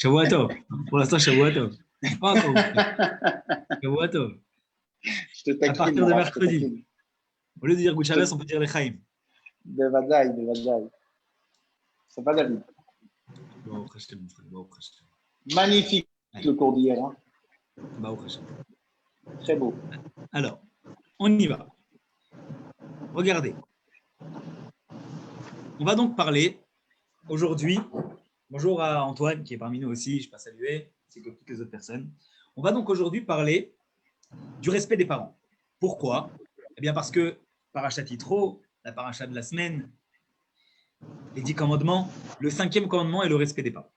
Shavua Tov. Pour l'instant, Shavua Tov. Pas encore. Shavua Tov. Je te À taquine, partir de Moran, je te mercredi. taquine. Au lieu de dire Gouchalas, on peut dire les Chaim. Bevadaï, bevadaï. C'est pas David. Baruch Hashem, mon frère. Baruch Hashem. Magnifique le cours d'hier. Hein. Baruch Hashem. Très beau. Alors, on y va. Regardez. On va donc parler aujourd'hui. Bonjour à Antoine qui est parmi nous aussi, je ne vais pas saluer, c'est comme toutes les autres personnes. On va donc aujourd'hui parler du respect des parents. Pourquoi? Eh bien parce que Parashat Yitro, la paracha de la semaine, les 10 commandements, le 5e commandement est le respect des parents.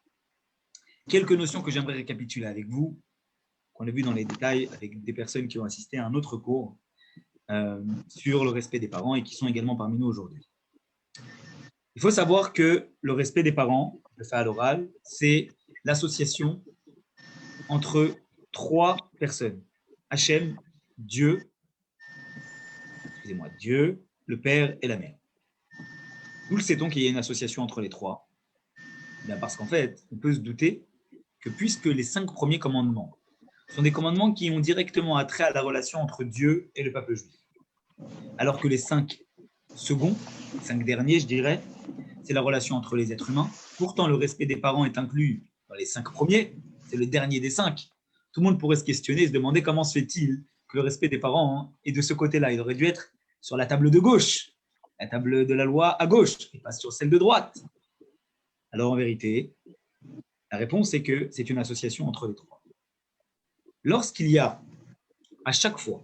Quelques notions que j'aimerais récapituler avec vous, qu'on a vu dans les détails avec des personnes qui ont assisté à un autre cours sur le respect des parents et qui sont également parmi nous aujourd'hui. Il faut savoir que le respect des parents, le fait à l'oral, c'est l'association entre 3 personnes. Hachem, Dieu, Dieu, le Père et la Mère. D'où le sait-on qu'il y a une association entre les 3? Bien parce qu'en fait, on peut se douter que puisque les 5 premiers commandements sont des commandements qui ont directement attrait à la relation entre Dieu et le peuple juif, alors que les 5 seconds, les 5 derniers, je dirais, c'est la relation entre les êtres humains. Pourtant, le respect des parents est inclus dans les 5 premiers, c'est le dernier des 5. Tout le monde pourrait se questionner et se demander comment se fait-il que le respect des parents est de ce côté-là. Il aurait dû être sur la table de gauche, la table de la loi à gauche, et pas sur celle de droite. Alors en vérité, la réponse est que c'est une association entre les 3. Lorsqu'il y a à chaque fois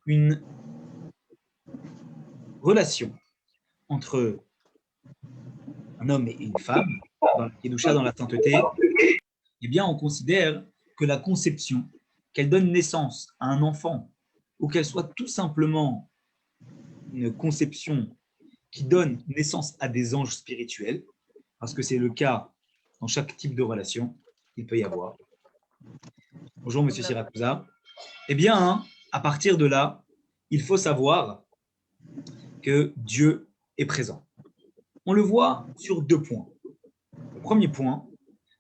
une relation entre un homme et une femme, dans la Kedusha, dans la sainteté, eh bien, on considère que la conception, qu'elle donne naissance à un enfant, ou qu'elle soit tout simplement une conception qui donne naissance à des anges spirituels, parce que c'est le cas dans chaque type de relation qu'il peut y avoir. Bonjour, monsieur Siracusa. Eh bien, à partir de là, il faut savoir que Dieu est présent. On le voit sur 2 points. Le premier point,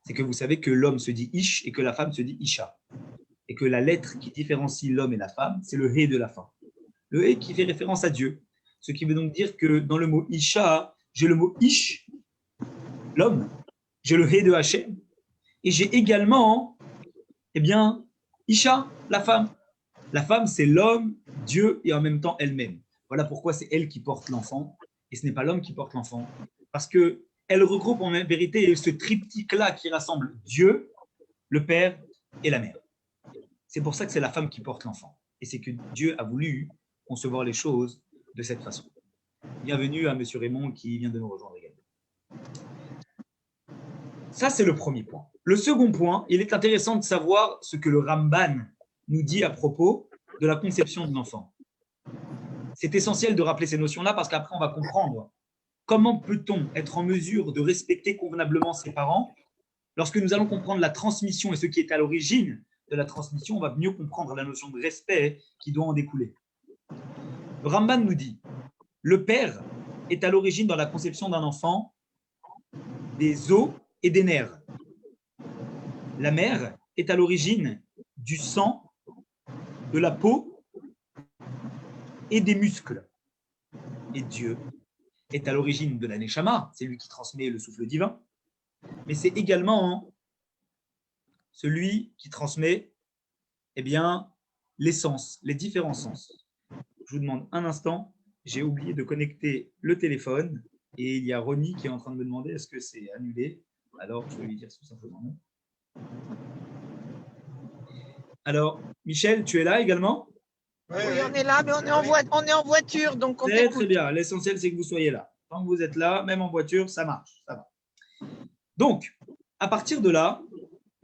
c'est que vous savez que l'homme se dit Ish et que la femme se dit Isha. Et que la lettre qui différencie l'homme et la femme, c'est le He de la fin. Le He qui fait référence à Dieu. Ce qui veut donc dire que dans le mot Isha, j'ai le mot Ish, l'homme, j'ai le He de Hachem, et j'ai également, eh bien, Isha, la femme. La femme, c'est l'homme, Dieu et en même temps elle-même. Voilà pourquoi c'est elle qui porte l'enfant et ce n'est pas l'homme qui porte l'enfant. Parce qu'elle regroupe en vérité ce triptyque-là qui rassemble Dieu, le Père et la Mère. C'est pour ça que c'est la femme qui porte l'enfant. Et c'est que Dieu a voulu concevoir les choses de cette façon. Bienvenue à M. Raymond qui vient de nous rejoindre également. Ça, c'est le premier point. Le second point, il est intéressant de savoir ce que le Ramban nous dit à propos de la conception de l'enfant. C'est essentiel de rappeler ces notions-là parce qu'après, on va comprendre comment peut-on être en mesure de respecter convenablement ses parents. Lorsque nous allons comprendre la transmission et ce qui est à l'origine de la transmission, on va mieux comprendre la notion de respect qui doit en découler. Le Ramban nous dit, le père est à l'origine dans la conception d'un enfant des os et des nerfs. La mère est à l'origine du sang, de la peau et des muscles. Et Dieu est à l'origine de la Neshama, c'est lui qui transmet le souffle divin, mais c'est également celui qui transmet eh bien, l'essence, les différents sens. Je vous demande un instant, j'ai oublié de connecter le téléphone et il y a Ronnie qui est en train de me demander est-ce que c'est annulé. Alors, je vais lui dire tout simplement non. Alors, Michel, tu es là également? Oui, on est là, mais on est en voiture, donc on t'écoute. Très bien, l'essentiel c'est que vous soyez là. Tant que vous êtes là, même en voiture, ça marche, ça va. Donc, à partir de là,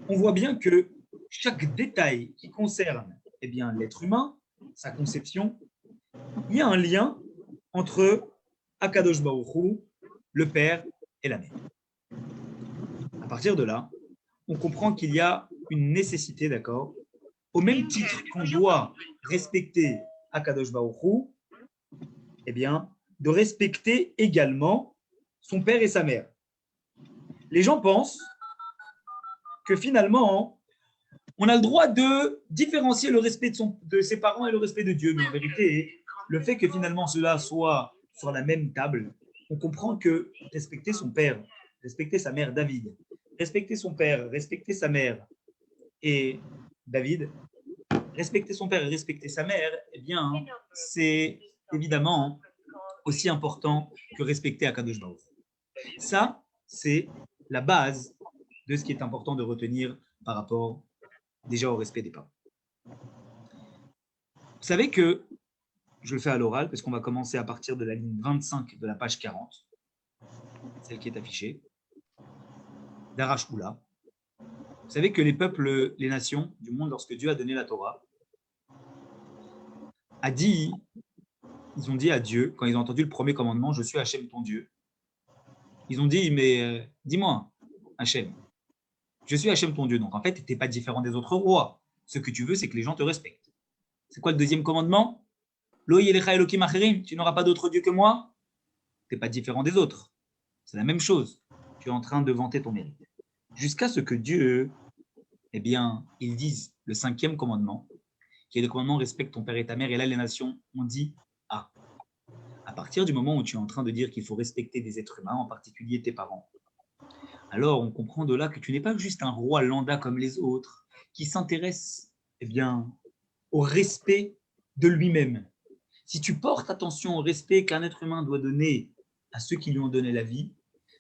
on voit bien que chaque détail qui concerne eh bien, l'être humain, sa conception, il y a un lien entre Akadosh Baruch Hu, le Père et la Mère. À partir de là, on comprend qu'il y a une nécessité, d'accord, au même titre qu'on doit respecter Akadosh Baruch Hu, eh bien, de respecter également son père et sa mère. Les gens pensent que finalement, on a le droit de différencier le respect de ses parents et le respect de Dieu. Mais en vérité, le fait que finalement cela soit sur la même table, on comprend que respecter son père, respecter sa mère David, respecter son père, respecter sa mère et David, respecter son père et respecter sa mère, eh bien, c'est évidemment aussi important que respecter Akadosh Baruch. Ça, c'est la base de ce qui est important de retenir par rapport déjà au respect des parents. Vous savez que, je le fais à l'oral, parce qu'on va commencer à partir de la ligne 25 de la page 40, celle qui est affichée, d'Arash Oula. Vous savez que les peuples, les nations du monde, lorsque Dieu a donné la Torah, ils ont dit à Dieu, quand ils ont entendu le premier commandement, je suis Hachem ton Dieu, ils ont dit, mais dis-moi, Hachem, je suis Hachem ton Dieu, donc en fait, tu n'es pas différent des autres rois. Ce que tu veux, c'est que les gens te respectent. C'est quoi le deuxième commandement? Lo yelecha elokim acherim, tu n'auras pas d'autre Dieu que moi. Tu n'es pas différent des autres. C'est la même chose. Tu es en train de vanter ton mérite. Jusqu'à ce que Dieu, eh bien, ils disent le cinquième commandement, qui est le commandement respecte ton père et ta mère. Et là, les nations ont dit ah. À partir du moment où tu es en train de dire qu'il faut respecter des êtres humains, en particulier tes parents, alors on comprend de là que tu n'es pas juste un roi lambda comme les autres, qui s'intéresse eh bien, au respect de lui-même. Si tu portes attention au respect qu'un être humain doit donner à ceux qui lui ont donné la vie,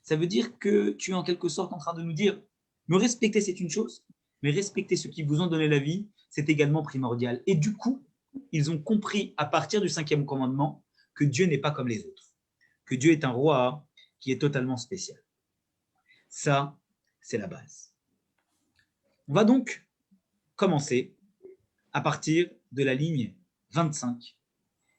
ça veut dire que tu es en quelque sorte en train de nous dire, me respecter c'est une chose, mais respecter ceux qui vous ont donné la vie, c'est également primordial. Et du coup, ils ont compris à partir du cinquième commandement que Dieu n'est pas comme les autres, que Dieu est un roi qui est totalement spécial. Ça, c'est la base. On va donc commencer à partir de la ligne 25.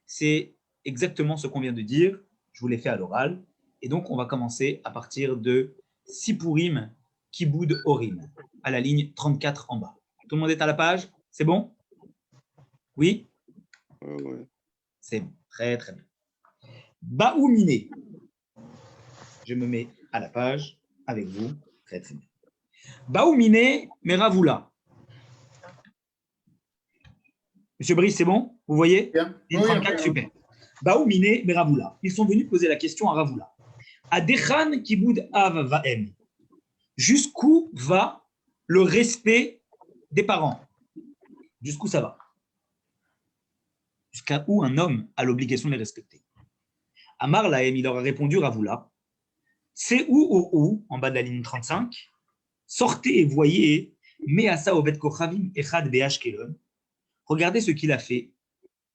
C'est exactement ce qu'on vient de dire. Je vous l'ai fait à l'oral. Et donc, on va commencer à partir de Sipurim Kiboud Orim, à la ligne 34 en bas. Tout le monde est à la page? C'est bon? Oui? Ouais. C'est bon. Très, très bien. Baoumine. Je me mets à la page avec vous. Très, très bien. Baoumine Meravula. Monsieur Brice, c'est bon? Vous voyez? Bien. Ligne 34, super. Baoumine Meravula. Ils sont venus poser la question à Ravula. Adechan Kiboud Av Vaem. Jusqu'où va le respect des parents? Jusqu'où ça va? Jusqu'à où un homme a l'obligation de les respecter? Amar Lahem, il leur a répondu Ravula. C'est où, en bas de la ligne 35, sortez et voyez Measa Ovet Kochavim Echad Beashkelon. Regardez ce qu'il a fait,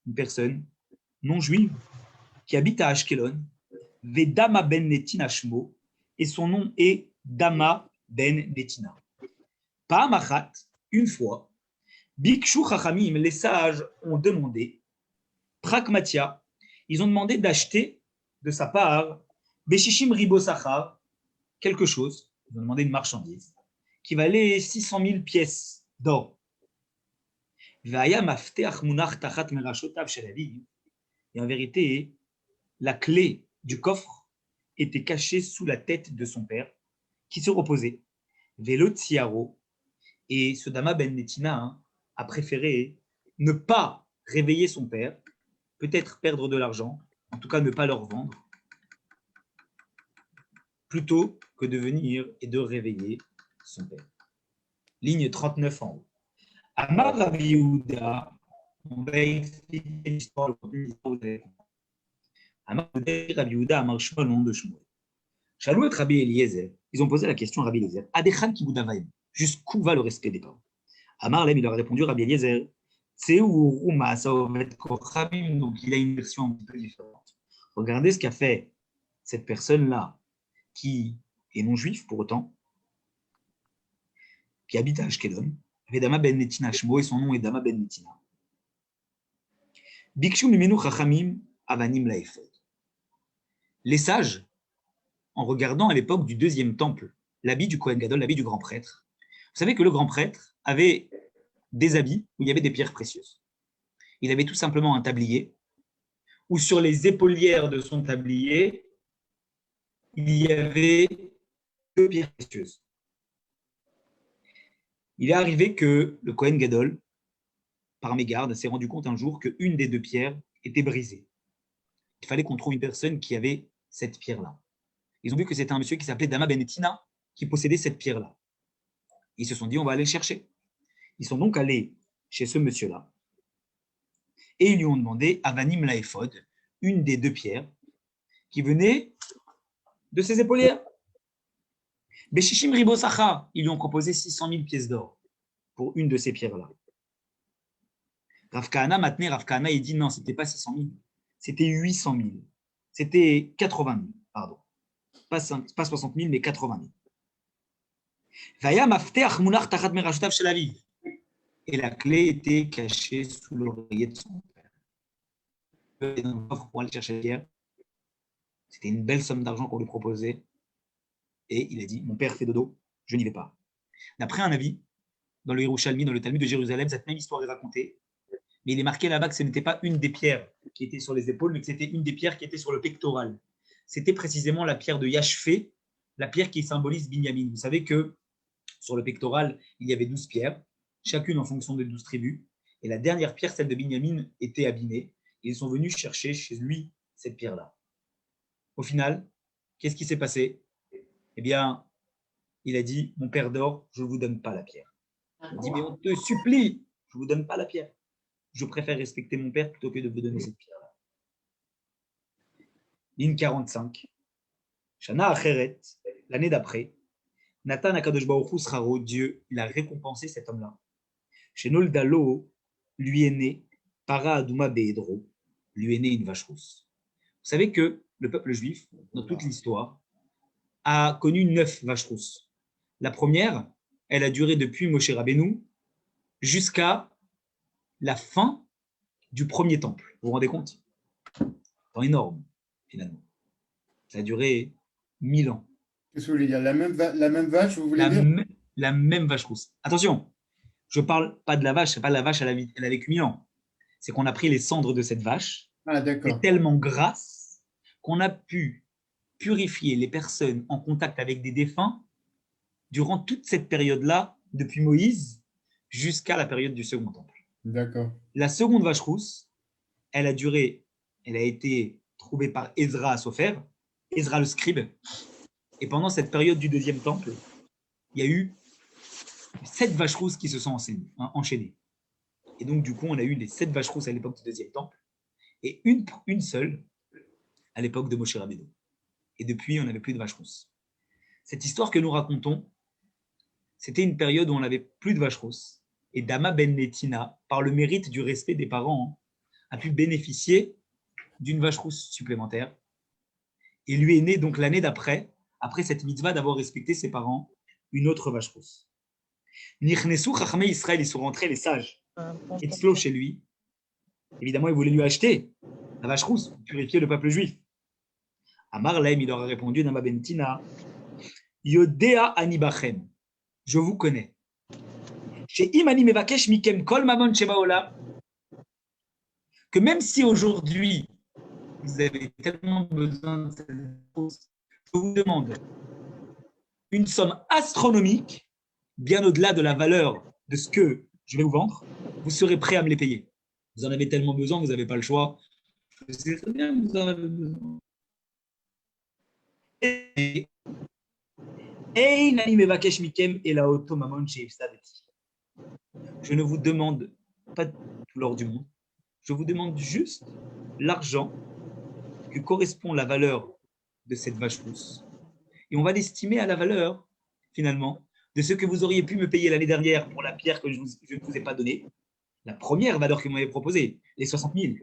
une personne non juive qui habite à Ashkelon, Vedama ben Netina Shmo, et son nom est Dama ben Netina. Pa'amachat, une fois, Bikshu Chachamim, les sages ont demandé, Prakmatia, ils ont demandé d'acheter de sa part Beshishim Ribosachar, quelque chose, ils ont demandé une marchandise, qui valait 600 000 pièces d'or. Et en vérité, la clé du coffre était cachée sous la tête de son père, qui se reposait. Vélo Tsiaro, et ce Dama Ben Netina a préféré ne pas réveiller son père, peut-être perdre de l'argent, en tout cas ne pas le revendre, plutôt que de venir et de réveiller son père. Ligne 39 en haut. Amar Rabbi Yehuda, on va expliquer l'histoire, le contenu de l'histoire, vous allez comprendre. Amar Rabbi Yehuda, Amar Shmuel, le nom de Shmuel. Shalou et Rabbi Eliezer, ils ont posé la question à Rabbi Eliezer, Adechan Kiboud Avaim, jusqu'où va le respect des parents? Amar Lem, il leur a répondu, Rabbi Eliezer, Tseu Ruma Saovet Kochamim, donc il a une version un petit peu différente. Regardez ce qu'a fait cette personne-là, qui est non juif pour autant, qui habite à Ashkelon, Vedama ben Netina Shmo, et son nom est Dama ben Netina. Bikshu mimenu chachamim avanim laefod. Les sages, en regardant à l'époque du deuxième temple, l'habit du Kohen Gadol, l'habit du grand prêtre, vous savez que le grand prêtre avait des habits où il y avait des pierres précieuses. Il avait tout simplement un tablier, où sur les épaulières de son tablier, il y avait 2 pierres précieuses. Il est arrivé que le Kohen Gadol, par mégarde, s'est rendu compte un jour qu'une des deux pierres était brisée. Il fallait qu'on trouve une personne qui avait cette pierre-là. Ils ont vu que c'était un monsieur qui s'appelait Dama Benetina qui possédait cette pierre-là. Ils se sont dit, on va aller le chercher. Ils sont donc allés chez ce monsieur-là et ils lui ont demandé Avanim la Ephod, une des deux pierres qui venait de ses épaulières. Beshishim Ribo Sacha, ils lui ont proposé 600 000 pièces d'or pour une de ces pierres-là. Rav Kahana, maintenant, Rav Kahana, il dit non, c'était pas 600 000, c'était 800 000. C'était 80 000, pardon. Pas 60 000, mais 80 000. Vaya mafteach munach tachat merashtav shel aviv. Et la clé était cachée sous l'oreiller de son père. Il dans le coffre pour aller chercher la pierre. C'était une belle somme d'argent qu'on lui proposait. Et il a dit, mon père fait dodo, je n'y vais pas. D'après un avis, dans le Yerushalmi, dans le Talmud de Jérusalem, cette même histoire est racontée. Mais il est marqué là-bas que ce n'était pas une des pierres qui était sur les épaules, mais que c'était une des pierres qui était sur le pectoral. C'était précisément la pierre de Yashvé, la pierre qui symbolise Binyamin. Vous savez que sur le pectoral, il y avait 12 pierres, chacune en fonction des 12 tribus. Et la dernière pierre, celle de Binyamin, était abîmée. Et ils sont venus chercher chez lui cette pierre-là. Au final, qu'est-ce qui s'est passé? Eh bien, il a dit, mon père dort, je ne vous donne pas la pierre. Il a dit, mais on te supplie, je ne vous donne pas la pierre. Je préfère respecter mon père plutôt que de vous donner cette pierre-là. Ligne 45. Shana Acheret, l'année d'après, Nathan Akadosh Baruch Hu Sraro, Dieu, il a récompensé cet homme-là. Chez Noldalo, lui est né, Para Aduma Beedro, lui est né une vache rousse. Vous savez que le peuple juif, dans toute l'histoire, a connu 9 vaches rousses. La première, elle a duré depuis Moshe Rabbeinu jusqu'à la fin du premier temple. Vous vous rendez compte? C'est énorme, finalement. Ça a duré 1000 ans. Qu'est-ce que vous voulez dire? La même vache, vous voulez dire? La même vache rousse. Attention, je ne parle pas de la vache, c'est pas la vache, elle a vécu 1000 ans. C'est qu'on a pris les cendres de cette vache, c'est tellement grasse qu'on a pu purifier les personnes en contact avec des défunts durant toute cette période-là, depuis Moïse jusqu'à la période du Second Temple. D'accord. La seconde vache rousse, elle a été trouvée par Ezra à Sopher, Ezra le scribe, et pendant cette période du deuxième temple, il y a eu 7 vaches rousses qui se sont enchaînées. Et donc, du coup, on a eu les 7 vaches rousses à l'époque du deuxième temple, et une seule à l'époque de Moshe Rabbeinu. Et depuis, on n'avait plus de vaches rousses. Cette histoire que nous racontons, c'était une période où on n'avait plus de vaches rousses. Et Dama Ben Netina, par le mérite du respect des parents, a pu bénéficier d'une vache rousse supplémentaire. Et lui est né donc l'année d'après, après cette mitzvah d'avoir respecté ses parents, une autre vache rousse. Nichnesu Chachmei Israël, ils sont rentrés les sages. Etzlo chez lui. Évidemment, ils voulaient lui acheter la vache rousse pour purifier le peuple juif. Amar Lahem, il leur a répondu, Dama Ben Netina, Yodea Anibachem, je vous connais. Chez Imani Mevakesh Mikem Kol Mamon Shebaola, que même si aujourd'hui vous avez tellement besoin de cette chose, je vous demande une somme astronomique, bien au-delà de la valeur de ce que je vais vous vendre, vous serez prêt à me les payer. Vous en avez tellement besoin, vous n'avez pas le choix. Je sais très bien que vous en avez besoin. Je ne vous demande pas tout l'or du monde, je vous demande juste l'argent que correspond la valeur de cette vache rousse. Et on va l'estimer à la valeur, finalement, de ce que vous auriez pu me payer l'année dernière pour la pierre que je ne vous ai pas donnée. La première valeur que vous m'avez proposée, les 60 000,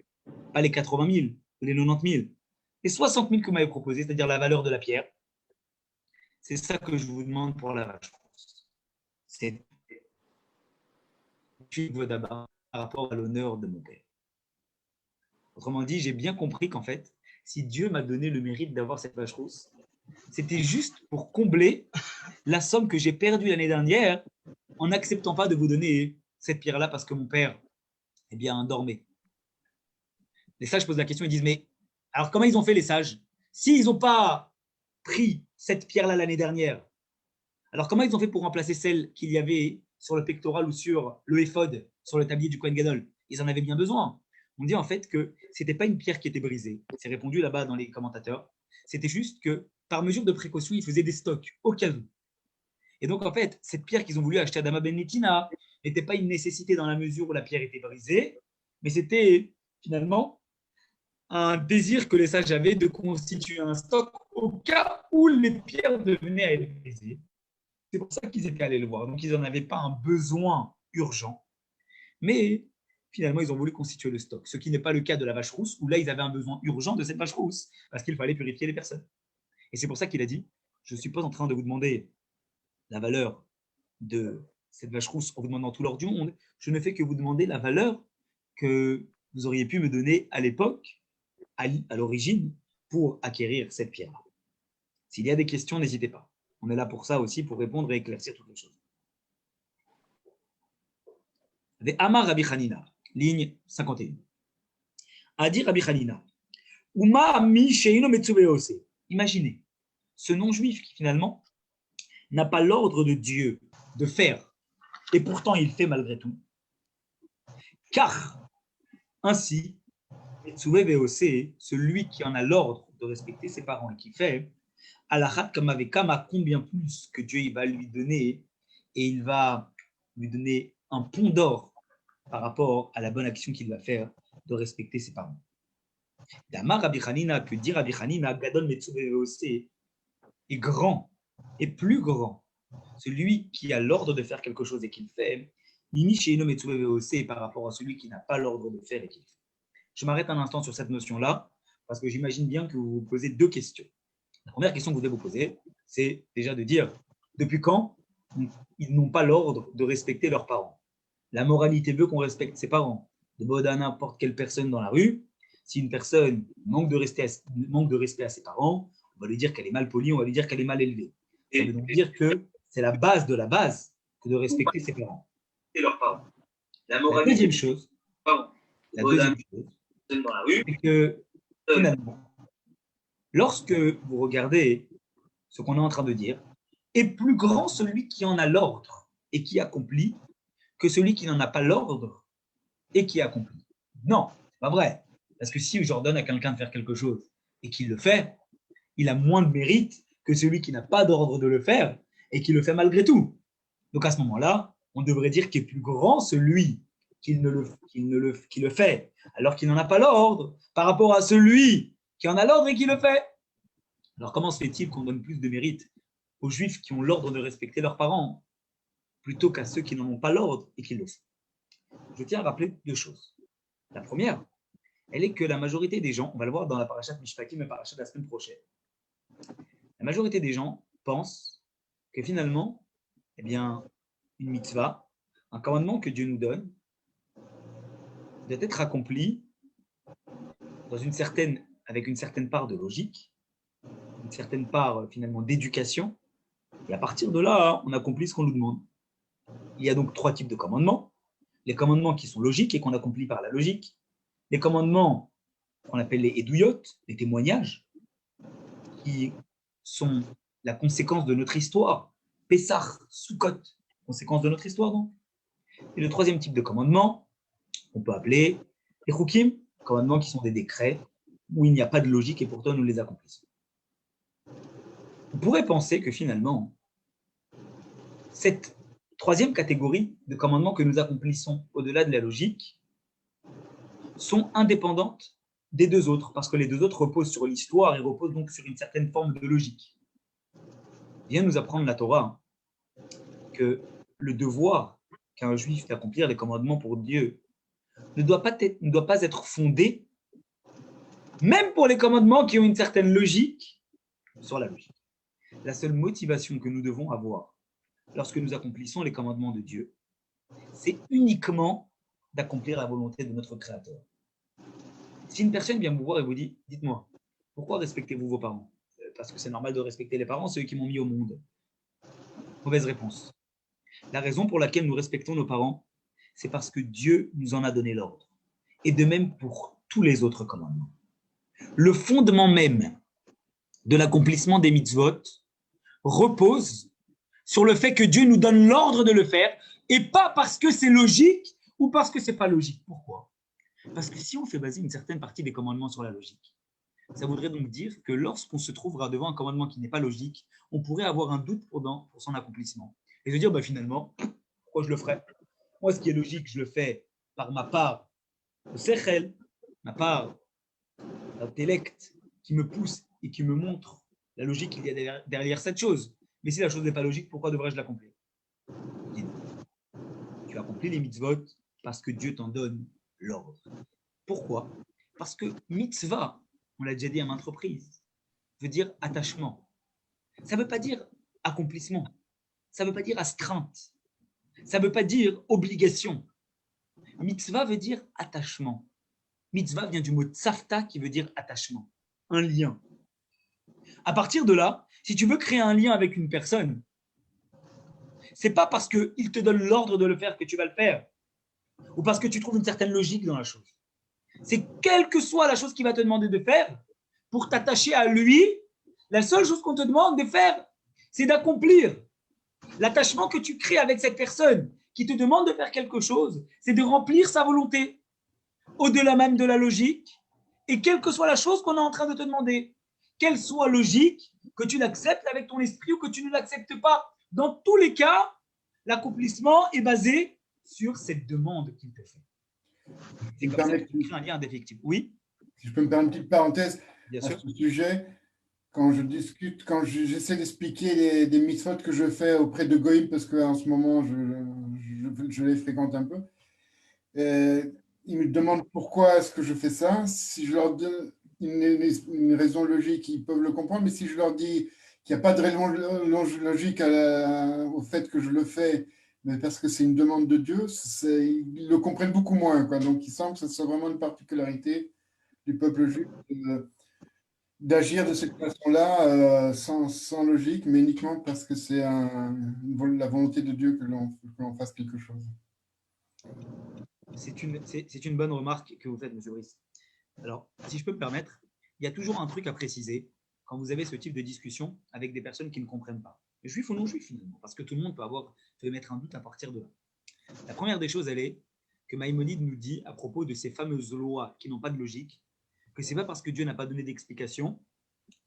pas les 80 000 ou les 90 000. Les 60 000 que vous m'avez proposé, c'est-à-dire la valeur de la pierre, c'est ça que je vous demande pour la vache rousse. C'est d'abord par rapport à l'honneur de mon père. Autrement dit, j'ai bien compris qu'en fait, si Dieu m'a donné le mérite d'avoir cette vache rousse, c'était juste pour combler la somme que j'ai perdue l'année dernière en n'acceptant pas de vous donner cette pierre-là parce que mon père, eh bien, dormait. Les sages posent la question, ils disent, mais alors comment ils ont fait les sages? S'ils n'ont pas pris cette pierre-là l'année dernière, alors comment ils ont fait pour remplacer celle qu'il y avait sur le pectoral ou sur le éphod, sur le tablier du Kohen Gadol. Ils en avaient bien besoin. On dit en fait que ce n'était pas une pierre qui était brisée. C'est répondu là-bas dans les commentateurs. C'était juste que, par mesure de précaution, ils faisaient des stocks au cas où. Et donc, en fait, cette pierre qu'ils ont voulu acheter à Dama Ben Netina n'était pas une nécessité dans la mesure où la pierre était brisée, mais c'était finalement un désir que les sages avaient de constituer un stock au cas où les pierres devenaient à être brisées. C'est pour ça qu'ils étaient allés le voir. Donc, ils n'en avaient pas un besoin urgent. Mais finalement, ils ont voulu constituer le stock. Ce qui n'est pas le cas de la vache rousse, où là, ils avaient un besoin urgent de cette vache rousse, parce qu'il fallait purifier les personnes. Et c'est pour ça qu'il a dit, je ne suis pas en train de vous demander la valeur de cette vache rousse en vous demandant tout l'or du monde. Je ne fais que vous demander la valeur que vous auriez pu me donner à l'époque, à l'origine, pour acquérir cette pierre. S'il y a des questions, n'hésitez pas. On est là pour ça aussi, pour répondre et éclaircir toutes les choses. De Amar Rabbi Hanina, ligne 51. A dit Rabbi Hanina, Uma mi sheino metsubeose. Imaginez, ce non-juif qui finalement n'a pas l'ordre de Dieu de faire, et pourtant il fait malgré tout. Car ainsi, metsubeose, celui qui en a l'ordre de respecter ses parents et qui fait, alachat kamavekama, combien plus que Dieu il va lui donner, et il va lui donner un pont d'or par rapport à la bonne action qu'il va faire de respecter ses parents. Damar Rabbi Hanina, que dit Rabbi Hanina, Gadol Metsubeose est grand et plus grand. Celui qui a l'ordre de faire quelque chose et qu'il fait, Nini Sheino Metsubeose par rapport à celui qui n'a pas l'ordre de faire et qu'il fait. Je m'arrête un instant sur cette notion-là, parce que j'imagine bien que vous vous posez deux questions. La première question que vous devez vous poser, c'est déjà de dire depuis quand ils n'ont pas l'ordre de respecter leurs parents. La moralité veut qu'on respecte ses parents. De mode à n'importe quelle personne dans la rue, si une personne manque de respect à ses parents, on va lui dire qu'elle est mal polie, on va lui dire qu'elle est mal élevée. Ça veut donc dire que c'est la base de la base que de respecter ses parents. Et leurs parents. La deuxième chose, c'est que finalement, lorsque vous regardez ce qu'on est en train de dire, est plus grand celui qui en a l'ordre et qui accomplit que celui qui n'en a pas l'ordre et qui accomplit. Non, c'est pas vrai. Parce que si j'ordonne à quelqu'un de faire quelque chose et qu'il le fait, il a moins de mérite que celui qui n'a pas d'ordre de le faire et qui le fait malgré tout. Donc à ce moment-là, on devrait dire qu'il est plus grand celui qui le fait alors qu'il n'en a pas l'ordre par rapport à celui qui en a l'ordre et qui le fait. Alors comment se fait-il qu'on donne plus de mérite aux Juifs qui ont l'ordre de respecter leurs parents plutôt qu'à ceux qui n'en ont pas l'ordre et qui le font? Je tiens à rappeler deux choses. La première, elle est que la majorité des gens, on va le voir dans la parashat Mishpatim et parashat de la semaine prochaine, la majorité des gens pensent que finalement, eh bien, une mitzvah, un commandement que Dieu nous donne, doit être accompli avec une certaine part de logique, une certaine part finalement d'éducation, et à partir de là, on accomplit ce qu'on nous demande. Il y a donc trois types de commandements. Les commandements qui sont logiques et qu'on accomplit par la logique, les commandements qu'on appelle les Eduyot, les témoignages, qui sont la conséquence de notre histoire, Pessah, Sukkot, conséquence de notre histoire donc. Et le troisième type de commandement, on peut appeler les Chukim, commandements qui sont des décrets où il n'y a pas de logique et pourtant nous les accomplissons. On pourrait penser que finalement, cette troisième catégorie de commandements que nous accomplissons au-delà de la logique sont indépendantes des deux autres, parce que les deux autres reposent sur l'histoire et reposent donc sur une certaine forme de logique. Vient nous apprendre la Torah que le devoir qu'a un juif d'accomplir les commandements pour Dieu ne doit pas être fondé, même pour les commandements qui ont une certaine logique, sur la logique. La seule motivation que nous devons avoir lorsque nous accomplissons les commandements de Dieu, c'est uniquement d'accomplir la volonté de notre Créateur. Si une personne vient vous voir et vous dit, dites-moi, pourquoi respectez-vous vos parents? Parce que c'est normal de respecter les parents, c'est eux qui m'ont mis au monde. Mauvaise réponse. La raison pour laquelle nous respectons nos parents, c'est parce que Dieu nous en a donné l'ordre. Et de même pour tous les autres commandements. Le fondement même de l'accomplissement des mitzvot repose sur le fait que Dieu nous donne l'ordre de le faire et pas parce que c'est logique ou parce que c'est pas logique. Pourquoi? Parce que si on fait baser une certaine partie des commandements sur la logique, ça voudrait donc dire que lorsqu'on se trouvera devant un commandement qui n'est pas logique, on pourrait avoir un doute pour son accomplissement. Et se dire, bah, finalement, pourquoi je le ferais? Moi, ce qui est logique, je le fais par ma part de sechel, ma part d'intellect qui me pousse et qui me montre la logique qu'il y a derrière cette chose. Mais si la chose n'est pas logique, pourquoi devrais-je l'accomplir? Tu accomplis les mitzvot parce que Dieu t'en donne l'ordre. Pourquoi? Parce que mitzvah, on l'a déjà dit à maintes reprises, veut dire attachement. Ça ne veut pas dire accomplissement. Ça ne veut pas dire astreinte. Ça ne veut pas dire obligation. Mitzvah veut dire attachement. Mitzvah vient du mot tsafta qui veut dire attachement, un lien. À partir de là, si tu veux créer un lien avec une personne, c'est pas parce qu'il te donne l'ordre de le faire que tu vas le faire, ou parce que tu trouves une certaine logique dans la chose. C'est quelle que soit la chose qu'il va te demander de faire, pour t'attacher à lui, la seule chose qu'on te demande de faire, c'est d'accomplir. L'attachement que tu crées avec cette personne qui te demande de faire quelque chose, c'est de remplir sa volonté, au-delà même de la logique, et quelle que soit la chose qu'on est en train de te demander, qu'elle soit logique, que tu l'acceptes avec ton esprit ou que tu ne l'acceptes pas. Dans tous les cas, l'accomplissement est basé sur cette demande qu'il te fait. C'est comme ça que tu crées un lien indéfectible. Oui? Si je peux me permettre une petite parenthèse Bien à sûr. ce sujet, quand je discute, quand j'essaie d'expliquer des mitzvot que je fais auprès de Goïm, parce qu'en ce moment, je les fréquente un peu, ils me demandent pourquoi est-ce que je fais ça. Si je leur donne une raison logique, ils peuvent le comprendre, mais si je leur dis qu'il n'y a pas de raison logique au fait que je le fais, mais parce que c'est une demande de Dieu, ils le comprennent beaucoup moins, quoi. Donc, il semble que ce soit vraiment une particularité du peuple juif d'agir de cette façon-là, sans logique, mais uniquement parce que c'est la volonté de Dieu que l'on fasse quelque chose. C'est une bonne remarque que vous faites, M. Brice. Alors, si je peux me permettre, il y a toujours un truc à préciser quand vous avez ce type de discussion avec des personnes qui ne comprennent pas. Juif ou non juif, finalement, parce que tout le monde peut mettre un doute à partir de là. La première des choses, elle est que Maïmonide nous dit à propos de ces fameuses lois qui n'ont pas de logique, que ce n'est pas parce que Dieu n'a pas donné d'explication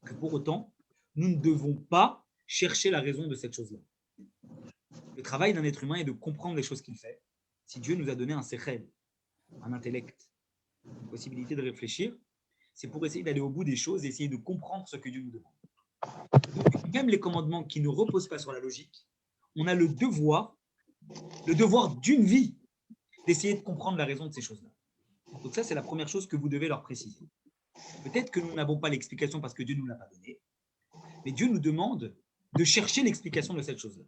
que pour autant, nous ne devons pas chercher la raison de cette chose-là. Le travail d'un être humain est de comprendre les choses qu'il fait. Si Dieu nous a donné un sechel, un intellect, une possibilité de réfléchir, c'est pour essayer d'aller au bout des choses et essayer de comprendre ce que Dieu nous demande. Donc, même les commandements qui ne reposent pas sur la logique, on a le devoir d'une vie, d'essayer de comprendre la raison de ces choses-là. Donc ça, c'est la première chose que vous devez leur préciser. Peut-être que nous n'avons pas l'explication parce que Dieu ne nous l'a pas donnée, mais Dieu nous demande de chercher l'explication de cette chose-là.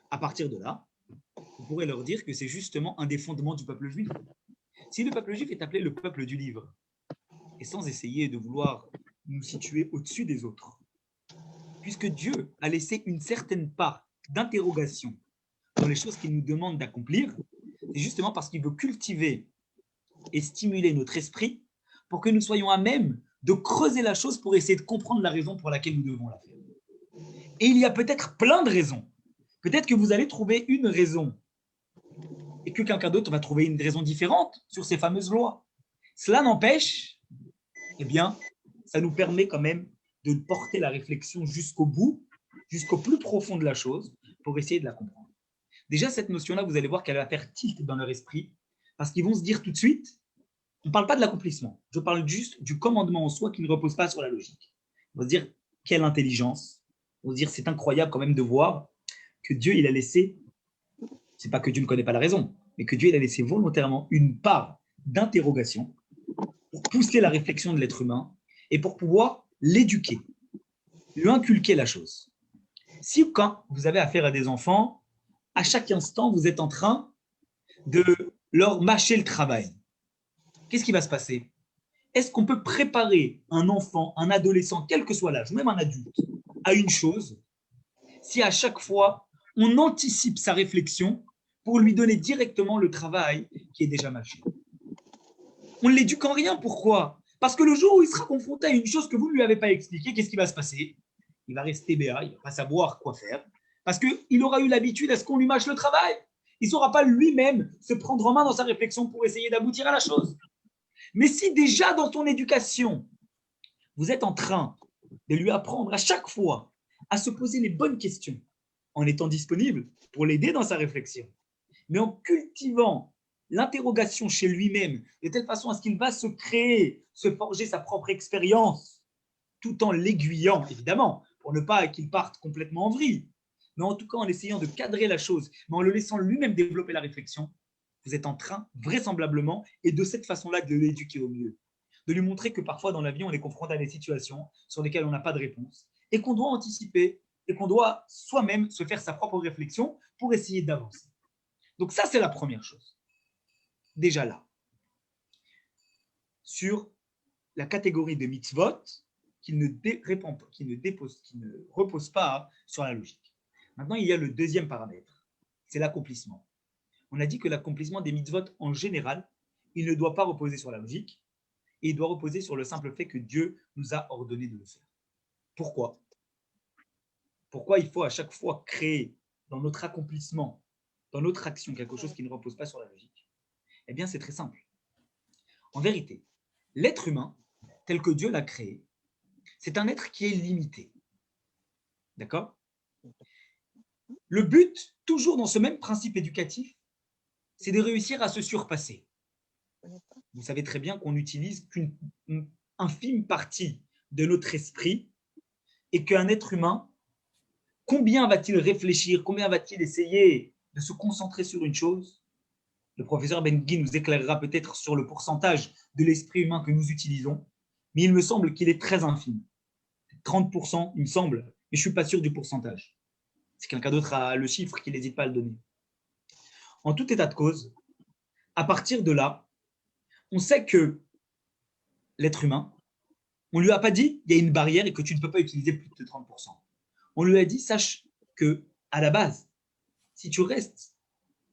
À partir de là, vous pourrez leur dire que c'est justement un des fondements du peuple juif. Si le peuple juif est appelé le peuple du livre, et sans essayer de vouloir nous situer au-dessus des autres, puisque Dieu a laissé une certaine part d'interrogation dans les choses qu'il nous demande d'accomplir, c'est justement parce qu'il veut cultiver et stimuler notre esprit pour que nous soyons à même de creuser la chose pour essayer de comprendre la raison pour laquelle nous devons la faire. Et il y a peut-être plein de raisons. Peut-être que vous allez trouver une raison et que quelqu'un d'autre va trouver une raison différente sur ces fameuses lois. Cela n'empêche, eh bien, ça nous permet quand même de porter la réflexion jusqu'au bout, jusqu'au plus profond de la chose, pour essayer de la comprendre. Déjà, cette notion-là, vous allez voir qu'elle va faire tilt dans leur esprit, parce qu'ils vont se dire tout de suite, on ne parle pas de l'accomplissement, je parle juste du commandement en soi qui ne repose pas sur la logique. On va se dire, quelle intelligence. On va se dire, c'est incroyable quand même de voir que Dieu, il a laissé, c'est pas que Dieu ne connaît pas la raison, mais que Dieu, il a laissé volontairement une part d'interrogation pour pousser la réflexion de l'être humain et pour pouvoir l'éduquer, lui inculquer la chose. Si quand vous avez affaire à des enfants, à chaque instant, vous êtes en train de leur mâcher le travail, qu'est-ce qui va se passer? Est-ce qu'on peut préparer un enfant, un adolescent, quel que soit l'âge, ou même un adulte, à une chose, si à chaque fois, on anticipe sa réflexion pour lui donner directement le travail qui est déjà mâché? On ne l'éduque en rien. Pourquoi? Parce que le jour où il sera confronté à une chose que vous ne lui avez pas expliquée, qu'est-ce qui va se passer? Il va rester béat, il ne va pas savoir quoi faire. Parce qu'il aura eu l'habitude à ce qu'on lui mâche le travail. Il ne saura pas lui-même se prendre en main dans sa réflexion pour essayer d'aboutir à la chose. Mais si déjà dans ton éducation, vous êtes en train de lui apprendre à chaque fois à se poser les bonnes questions, en étant disponible pour l'aider dans sa réflexion, mais en cultivant l'interrogation chez lui-même, de telle façon à ce qu'il va se créer, se forger sa propre expérience, tout en l'aiguillant, évidemment, pour ne pas qu'il parte complètement en vrille, mais en tout cas en essayant de cadrer la chose, mais en le laissant lui-même développer la réflexion, vous êtes en train, vraisemblablement, et de cette façon-là, de l'éduquer au mieux. De lui montrer que parfois dans la vie, on est confronté à des situations sur lesquelles on n'a pas de réponse, et qu'on doit anticiper, et qu'on doit soi-même se faire sa propre réflexion pour essayer d'avancer. Donc ça, c'est la première chose. Déjà là. Sur la catégorie de mitzvot qui ne repose pas sur la logique. Maintenant, il y a le deuxième paramètre, c'est l'accomplissement. On a dit que l'accomplissement des mitzvot, en général, il ne doit pas reposer sur la logique, et il doit reposer sur le simple fait que Dieu nous a ordonné de le faire. Pourquoi ? Pourquoi il faut à chaque fois créer dans notre accomplissement, dans notre action, quelque chose qui ne repose pas sur la logique? Eh bien, c'est très simple. En vérité, l'être humain, tel que Dieu l'a créé, c'est un être qui est limité. D'accord ? Le but, toujours dans ce même principe éducatif, c'est de réussir à se surpasser. Vous savez très bien qu'on n'utilise qu'une infime partie de notre esprit et qu'un être humain, combien va-t-il réfléchir, combien va-t-il essayer de se concentrer sur une chose? Le professeur Benguy nous éclairera peut-être sur le pourcentage de l'esprit humain que nous utilisons, mais il me semble qu'il est très infime. 30%, il me semble, mais je ne suis pas sûr du pourcentage. Si quelqu'un d'autre a le chiffre, qu'il n'hésite pas à le donner. En tout état de cause, à partir de là, on sait que l'être humain, on ne lui a pas dit il y a une barrière et que tu ne peux pas utiliser plus de 30%. On lui a dit, sache que à la base, si tu restes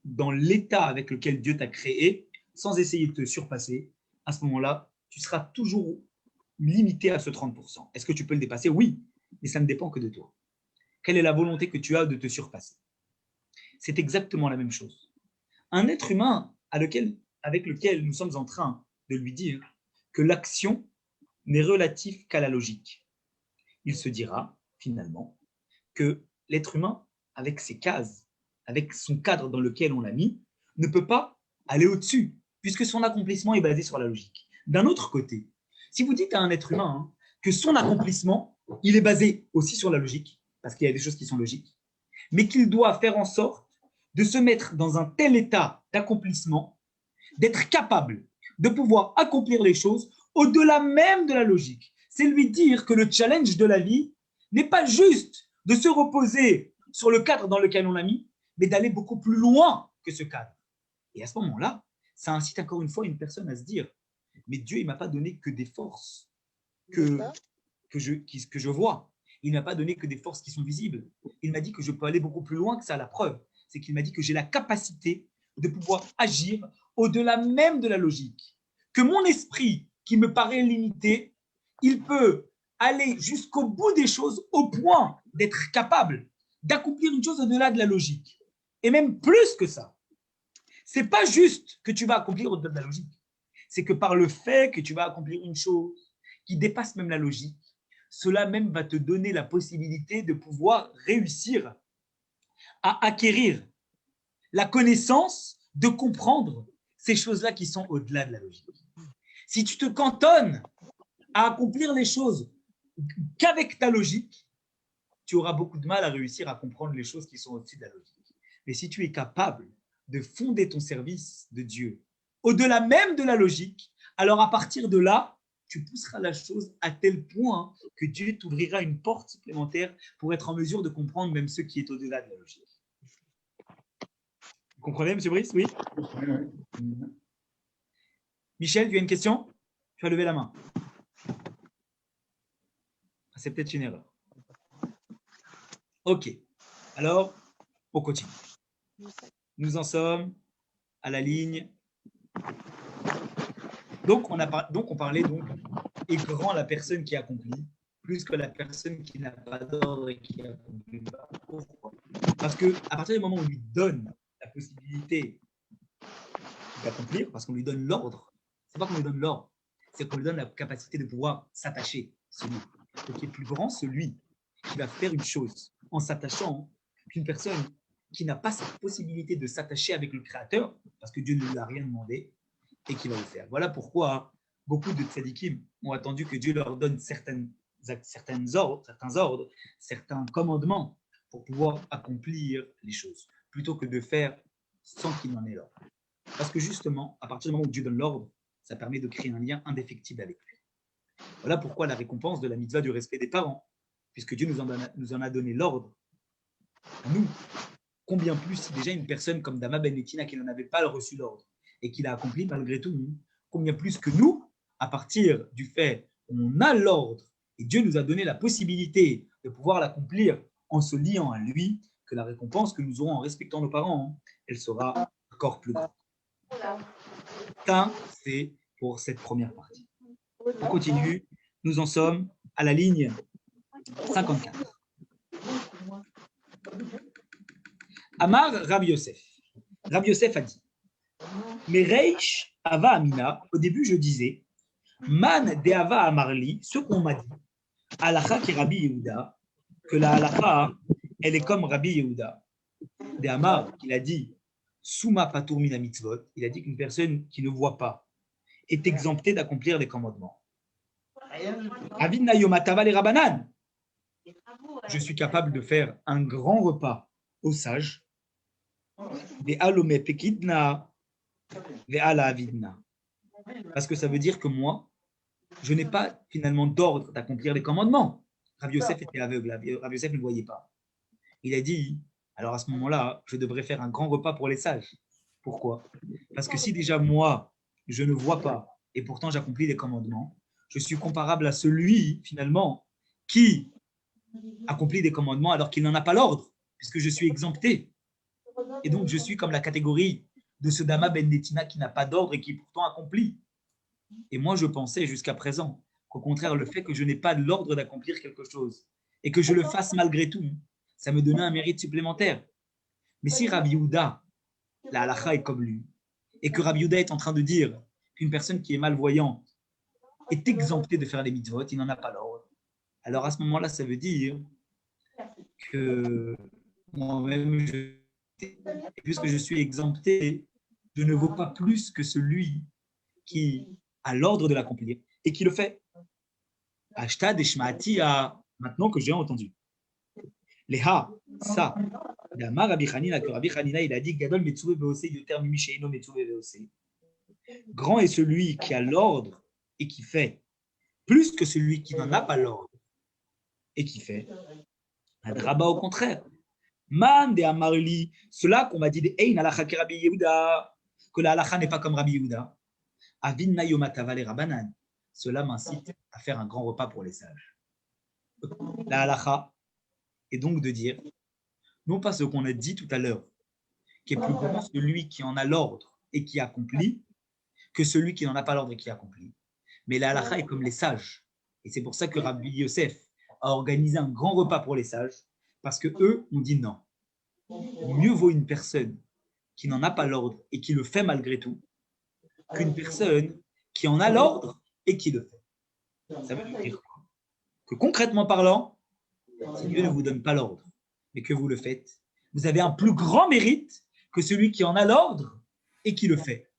dans l'état avec lequel Dieu t'a créé, sans essayer de te surpasser, à ce moment-là, tu seras toujours limité à ce 30%. Est-ce que tu peux le dépasser? Oui, mais ça ne dépend que de toi. Quelle est la volonté que tu as de te surpasser? C'est exactement la même chose. Un être humain avec lequel nous sommes en train de lui dire que l'action n'est relative qu'à la logique. Il se dira, finalement, que l'être humain, avec ses cases, avec son cadre dans lequel on l'a mis, ne peut pas aller au-dessus, puisque son accomplissement est basé sur la logique. D'un autre côté, si vous dites à un être humain que son accomplissement, il est basé aussi sur la logique, parce qu'il y a des choses qui sont logiques, mais qu'il doit faire en sorte de se mettre dans un tel état d'accomplissement, d'être capable de pouvoir accomplir les choses au-delà même de la logique. C'est lui dire que le challenge de la vie n'est pas juste de se reposer sur le cadre dans lequel on l'a mis, mais d'aller beaucoup plus loin que ce cadre. Et à ce moment-là, ça incite encore une fois une personne à se dire, mais Dieu, il ne m'a pas donné que des forces que je vois. Il ne m'a pas donné que des forces qui sont visibles. Il m'a dit que je peux aller beaucoup plus loin que ça. La preuve, c'est qu'il m'a dit que j'ai la capacité de pouvoir agir au-delà même de la logique. Que mon esprit, qui me paraît limité, il peut aller jusqu'au bout des choses au point d'être capable d'accomplir une chose au-delà de la logique. Et même plus que ça. Ce n'est pas juste que tu vas accomplir au-delà de la logique. C'est que par le fait que tu vas accomplir une chose qui dépasse même la logique, cela même va te donner la possibilité de pouvoir réussir à acquérir la connaissance de comprendre ces choses-là qui sont au-delà de la logique. Si tu te cantonnes à accomplir les choses qu'avec ta logique, tu auras beaucoup de mal à réussir à comprendre les choses qui sont au-dessus de la logique. Mais si tu es capable de fonder ton service de Dieu au-delà même de la logique, alors à partir de là, tu pousseras la chose à tel point que Dieu t'ouvrira une porte supplémentaire pour être en mesure de comprendre même ce qui est au-delà de la logique. Vous comprenez, M. Brice? Oui. Michel, tu as une question? Tu as levé la main. C'est peut-être une erreur. Ok. Alors, on continue. Nous en sommes à la ligne. Donc, on parlait donc, est grand la personne qui accomplit, plus que la personne qui n'a pas d'ordre et qui accomplit pas. Pourquoi? Parce qu'à partir du moment où on lui donne la possibilité d'accomplir, parce qu'on lui donne l'ordre, c'est pas qu'on lui donne l'ordre, c'est qu'on lui donne la capacité de pouvoir s'attacher. Celui qui est plus grand, celui qui va faire une chose en s'attachant, qu'une personne qui n'a pas cette possibilité de s'attacher avec le Créateur, parce que Dieu ne lui a rien demandé, et qui va le faire. Voilà pourquoi beaucoup de tzadikim ont attendu que Dieu leur donne certains ordres, certains commandements pour pouvoir accomplir les choses, plutôt que de faire sans qu'il en ait l'ordre. Parce que justement, à partir du moment où Dieu donne l'ordre, ça permet de créer un lien indéfectible avec lui. Voilà pourquoi la récompense de la mitzvah du respect des parents, puisque Dieu nous en a donné l'ordre, à nous, combien plus si déjà une personne comme Dama Ben Netina qui n'en avait pas reçu l'ordre et qui l'a accompli malgré tout, combien plus que nous, à partir du fait qu'on a l'ordre et Dieu nous a donné la possibilité de pouvoir l'accomplir en se liant à lui, que la récompense que nous aurons en respectant nos parents, elle sera encore plus grande. Ça, c'est pour cette première partie. On continue, nous en sommes à la ligne 54. Amar Rabbi Yosef. Rabbi Yosef a dit, mais Reish Ava Amina, au début je disais, Man de Ava Amarli, ce qu'on m'a dit, Halakha qui Rabbi Yehuda, que la Halakha, elle est comme Rabbi Yehuda. De Amar, il a dit, Souma Patour Mina Mitzvot, il a dit qu'une personne qui ne voit pas est exemptée d'accomplir les commandements. Avidna Yomatava les Rabanan, je suis capable de faire un grand repas aux sages, des Alome Pekidna, des Ala Avidna. Parce que ça veut dire que moi, je n'ai pas finalement d'ordre d'accomplir les commandements. Rabbi Yosef était aveugle, Rabbi Yosef ne voyait pas. Il a dit, alors à ce moment-là, je devrais faire un grand repas pour les sages. Pourquoi? Parce que si déjà moi, je ne vois pas, et pourtant j'accomplis les commandements, je suis comparable à celui, finalement, qui accomplit des commandements alors qu'il n'en a pas l'ordre, puisque je suis exempté. Et donc, je suis comme la catégorie de ce Dama Ben Netina qui n'a pas d'ordre et qui pourtant accomplit. Et moi, je pensais jusqu'à présent qu'au contraire, le fait que je n'ai pas l'ordre d'accomplir quelque chose et que je le fasse malgré tout, ça me donnait un mérite supplémentaire. Mais si Rabbi Yehuda, la halakha est comme lui, et que Rabbi Yehuda est en train de dire qu'une personne qui est malvoyante est exemptée de faire les mitzvot, il n'en a pas l'ordre. Alors à ce moment-là, ça veut dire que moi-même, puisque je suis exempté, je ne vaux pas plus que celui qui a l'ordre de l'accomplir et qui le fait. Ashta deshmaati a, maintenant que j'ai entendu. Leha, ça, d'Amar Rabbi Hanina, que Rabbi Hanina, il a dit Gadol Metsuve Veose, Yoter Mimi Sheino Metsuve Veose. Grand est celui qui a l'ordre et qui fait, plus que celui qui n'en a pas l'ordre et qui fait. Adraba, au contraire. Man de Amarli, cela qu'on m'a dit de Ein Halakha ke Rabbi Yehuda, que la halakha n'est pas comme Rabbi Yehuda. Avinna Yomatava les Rabanan. Cela m'incite à faire un grand repas pour les sages. La halakha est donc de dire, non pas ce qu'on a dit tout à l'heure, qui est plus grand celui qui en a l'ordre et qui accomplit, que celui qui n'en a pas l'ordre et qui accomplit. Mais la halakha est comme les sages. Et c'est pour ça que Rabbi Yosef a organisé un grand repas pour les sages, parce que eux ont dit non. Mieux vaut une personne qui n'en a pas l'ordre et qui le fait malgré tout, qu'une personne qui en a l'ordre et qui le fait. Ça veut dire quoi? Que concrètement parlant, si Dieu ne vous donne pas l'ordre, mais que vous le faites, vous avez un plus grand mérite que celui qui en a l'ordre et qui le fait.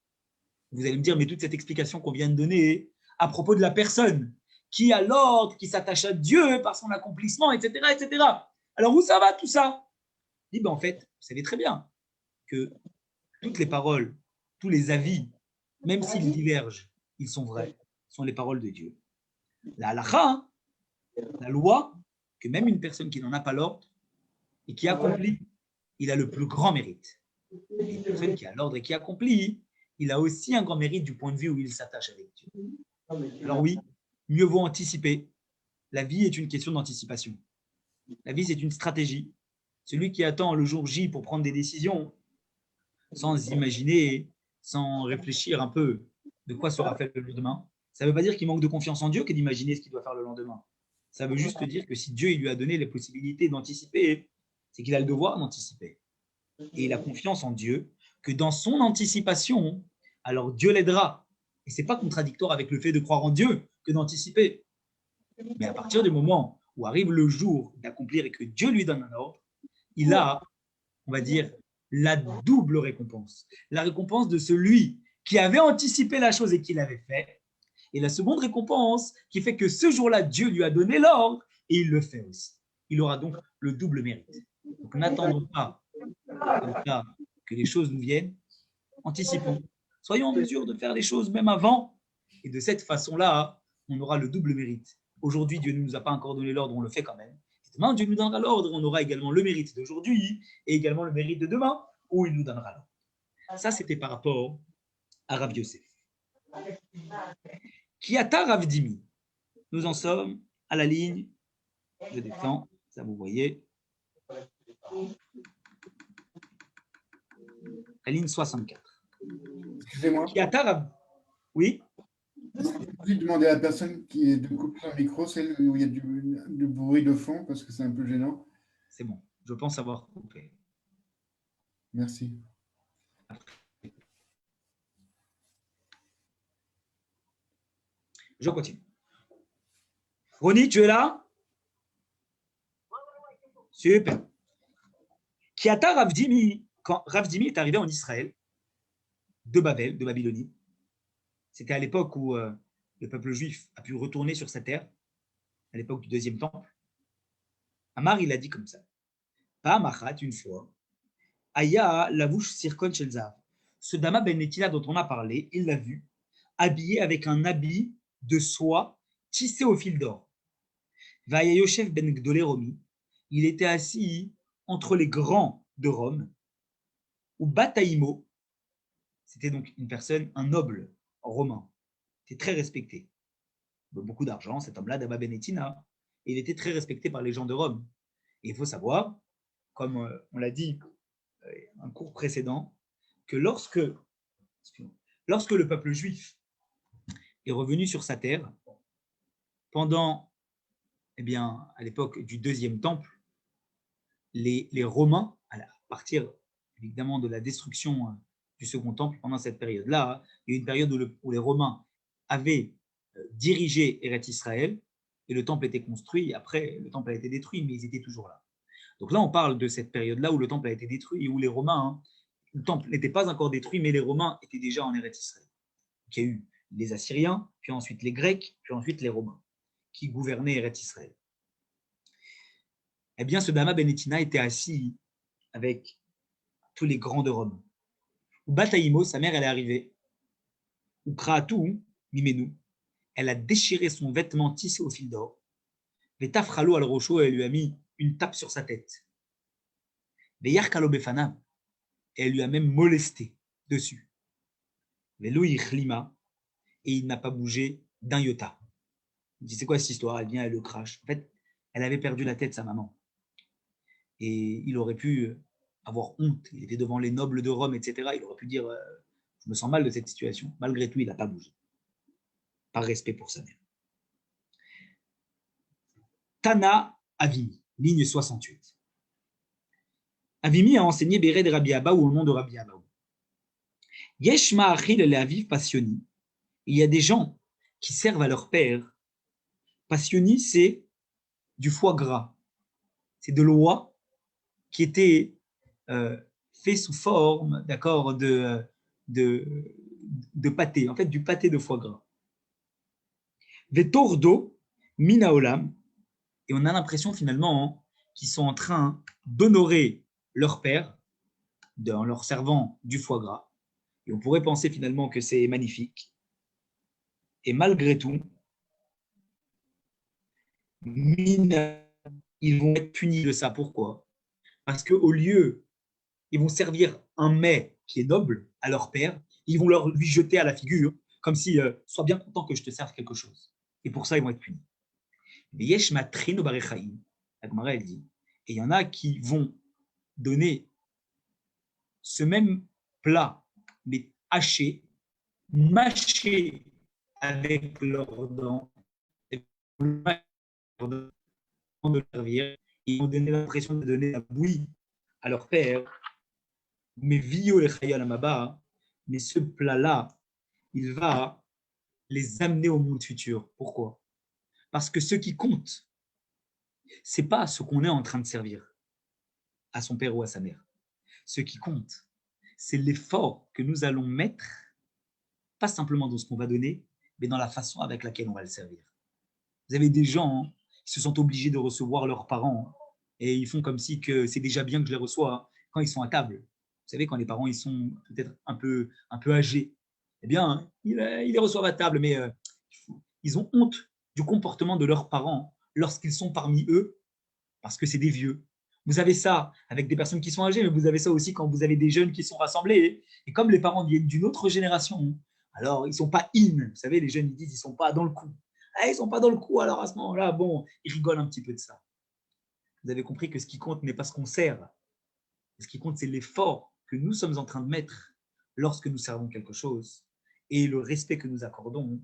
Vous allez me dire, mais toute cette explication qu'on vient de donner à propos de la personne qui a l'ordre, qui s'attache à Dieu par son accomplissement, etc., etc. Alors où ça va tout ça? Je dis, ben en fait, vous savez très bien que toutes les paroles, tous les avis, même s'ils divergent, ils sont vrais, sont les paroles de Dieu. La halakha, la loi, que même une personne qui n'en a pas l'ordre et qui accomplit, il a le plus grand mérite. Et une personne qui a l'ordre et qui accomplit, il a aussi un grand mérite du point de vue où il s'attache avec Dieu. Alors oui, mieux vaut anticiper. La vie est une question d'anticipation. La vie, c'est une stratégie. Celui qui attend le jour J pour prendre des décisions, sans imaginer, sans réfléchir un peu de quoi sera fait le lendemain, ça ne veut pas dire qu'il manque de confiance en Dieu que d'imaginer ce qu'il doit faire le lendemain. Ça veut juste dire que si Dieu il lui a donné les possibilités d'anticiper, c'est qu'il a le devoir d'anticiper. Et il a confiance en Dieu, que dans son anticipation, alors Dieu l'aidera. Et ce n'est pas contradictoire avec le fait de croire en Dieu que d'anticiper. Mais à partir du moment où arrive le jour d'accomplir et que Dieu lui donne un ordre, il a, on va dire, la double récompense. La récompense de celui qui avait anticipé la chose et qui l'avait fait. Et la seconde récompense qui fait que ce jour-là, Dieu lui a donné l'ordre et il le fait aussi. Il aura donc le double mérite. Donc n'attendons pas comme ça que les choses nous viennent. Anticipons. Soyons en mesure de faire les choses même avant. Et de cette façon-là, on aura le double mérite. Aujourd'hui, Dieu ne nous a pas encore donné l'ordre, on le fait quand même. Demain, Dieu nous donnera l'ordre, on aura également le mérite d'aujourd'hui et également le mérite de demain, où il nous donnera l'ordre. Ça, c'était par rapport à Rav Yosef. Kiata Rav Dimi. Nous en sommes à la ligne, je descends, ça vous voyez, la ligne 64. Excusez-moi. Kiata Rav... Oui. Est-ce que vous pouvez demander à la personne qui est de couper son micro, celle où il y a du bruit de fond, parce que c'est un peu gênant. C'est bon, je pense avoir coupé. Merci. Je continue. Ronnie, tu es là? Super. Kiata Rav Dimi, quand Rav Dimi est arrivé en Israël, de Babel, de Babylonie, c'était à l'époque où le peuple juif a pu retourner sur sa terre, à l'époque du deuxième temple. Amar, il a dit comme ça. Pa'amachat, une fois, Aya lavouche sirkon shelzav. Ce Dama ben Netila dont on a parlé, il l'a vu, habillé avec un habit de soie tissé au fil d'or. Vaya Yosef ben Gdolé Romi, il était assis entre les grands de Rome, ou Bataïmo, c'était donc une personne, un noble romain, il était très respecté. Beaucoup d'argent, cet homme-là, Dama ben Netina, et il était très respecté par les gens de Rome. Et il faut savoir, comme on l'a dit un cours précédent, que lorsque le peuple juif est revenu sur sa terre, pendant, eh bien, à l'époque du deuxième temple, les Romains, à partir évidemment de la destruction du second temple, pendant cette période-là, il y a eu une période où les Romains avaient dirigé Eretz Israël, et le temple était construit, et après le temple a été détruit, mais ils étaient toujours là. Donc là, on parle de cette période-là où le temple a été détruit et où les Romains, le temple n'était pas encore détruit, mais les Romains étaient déjà en Eretz Israël. Donc, il y a eu les Assyriens, puis ensuite les Grecs, puis ensuite les Romains, qui gouvernaient Eretz Israël. Eh bien, ce Dama ben Netina était assis avec tous les grands de Rome. Ou Bataïmo, sa mère, elle est arrivée. Ou Kraatou, Mimenu, elle a déchiré son vêtement tissé au fil d'or. Vetafralo al Rocho, elle lui a mis une tape sur sa tête. Veyarkalo Befana, elle lui a même molesté dessus. Velo Ichlima, et il n'a pas bougé d'un iota. Il dit, c'est quoi cette histoire? Elle vient, elle le crache. En fait, elle avait perdu la tête, sa maman. Et il aurait pu avoir honte. Il était devant les nobles de Rome, etc. Il aurait pu dire, je me sens mal de cette situation. Malgré tout, il n'a pas bougé. Par respect pour sa mère. Tana Avimi, ligne 68. Avimi a enseigné Béred Rabbi Abba ou au nom de Rabbi Abba. Yesh ma'achil le'aviv passioni. Il y a des gens qui servent à leur père. Passioni, c'est du foie gras. C'est de l'oie qui était fait sous forme, d'accord, de pâté, en fait du pâté de foie gras. Vetordo, minaolam, et on a l'impression finalement qu'ils sont en train d'honorer leur père en leur servant du foie gras. Et on pourrait penser finalement que c'est magnifique. Et malgré tout, ils vont être punis de ça. Pourquoi? Parce qu'au lieu, ils vont servir un mets qui est noble à leur père, ils vont lui jeter à la figure, comme si, sois bien content que je te serve quelque chose. Et pour ça, ils vont être punis. Mais yesh matrin barechaim, la Gemara, elle dit, et il y en a qui vont donner ce même plat, mais haché, mâché avec leurs dents, de servir Ils ont donné l'impression de donner la bouillie à leur père. Mais Vio et Chayal Amaba, mais ce plat-là, il va les amener au monde futur. Pourquoi? Parce que ce qui compte, ce n'est pas ce qu'on est en train de servir à son père ou à sa mère. Ce qui compte, c'est l'effort que nous allons mettre, pas simplement dans ce qu'on va donner, mais dans la façon avec laquelle on va le servir. Vous avez des gens qui se sentent obligés de recevoir leurs parents et ils font comme si que c'est déjà bien que je les reçois quand ils sont à table. Vous savez, quand les parents ils sont peut-être un peu âgés, eh bien, ils les reçoivent à table, mais ils ont honte du comportement de leurs parents lorsqu'ils sont parmi eux, parce que c'est des vieux. Vous avez ça avec des personnes qui sont âgées, mais vous avez ça aussi quand vous avez des jeunes qui sont rassemblés. Et comme les parents viennent d'une autre génération, alors ils ne sont pas in. Vous savez, les jeunes, ils disent ils ne sont pas dans le coup. Ah, ils ne sont pas dans le coup, alors à ce moment-là, bon, ils rigolent un petit peu de ça. Vous avez compris que ce qui compte n'est pas ce qu'on sert. Ce qui compte, c'est l'effort que nous sommes en train de mettre lorsque nous servons quelque chose et le respect que nous accordons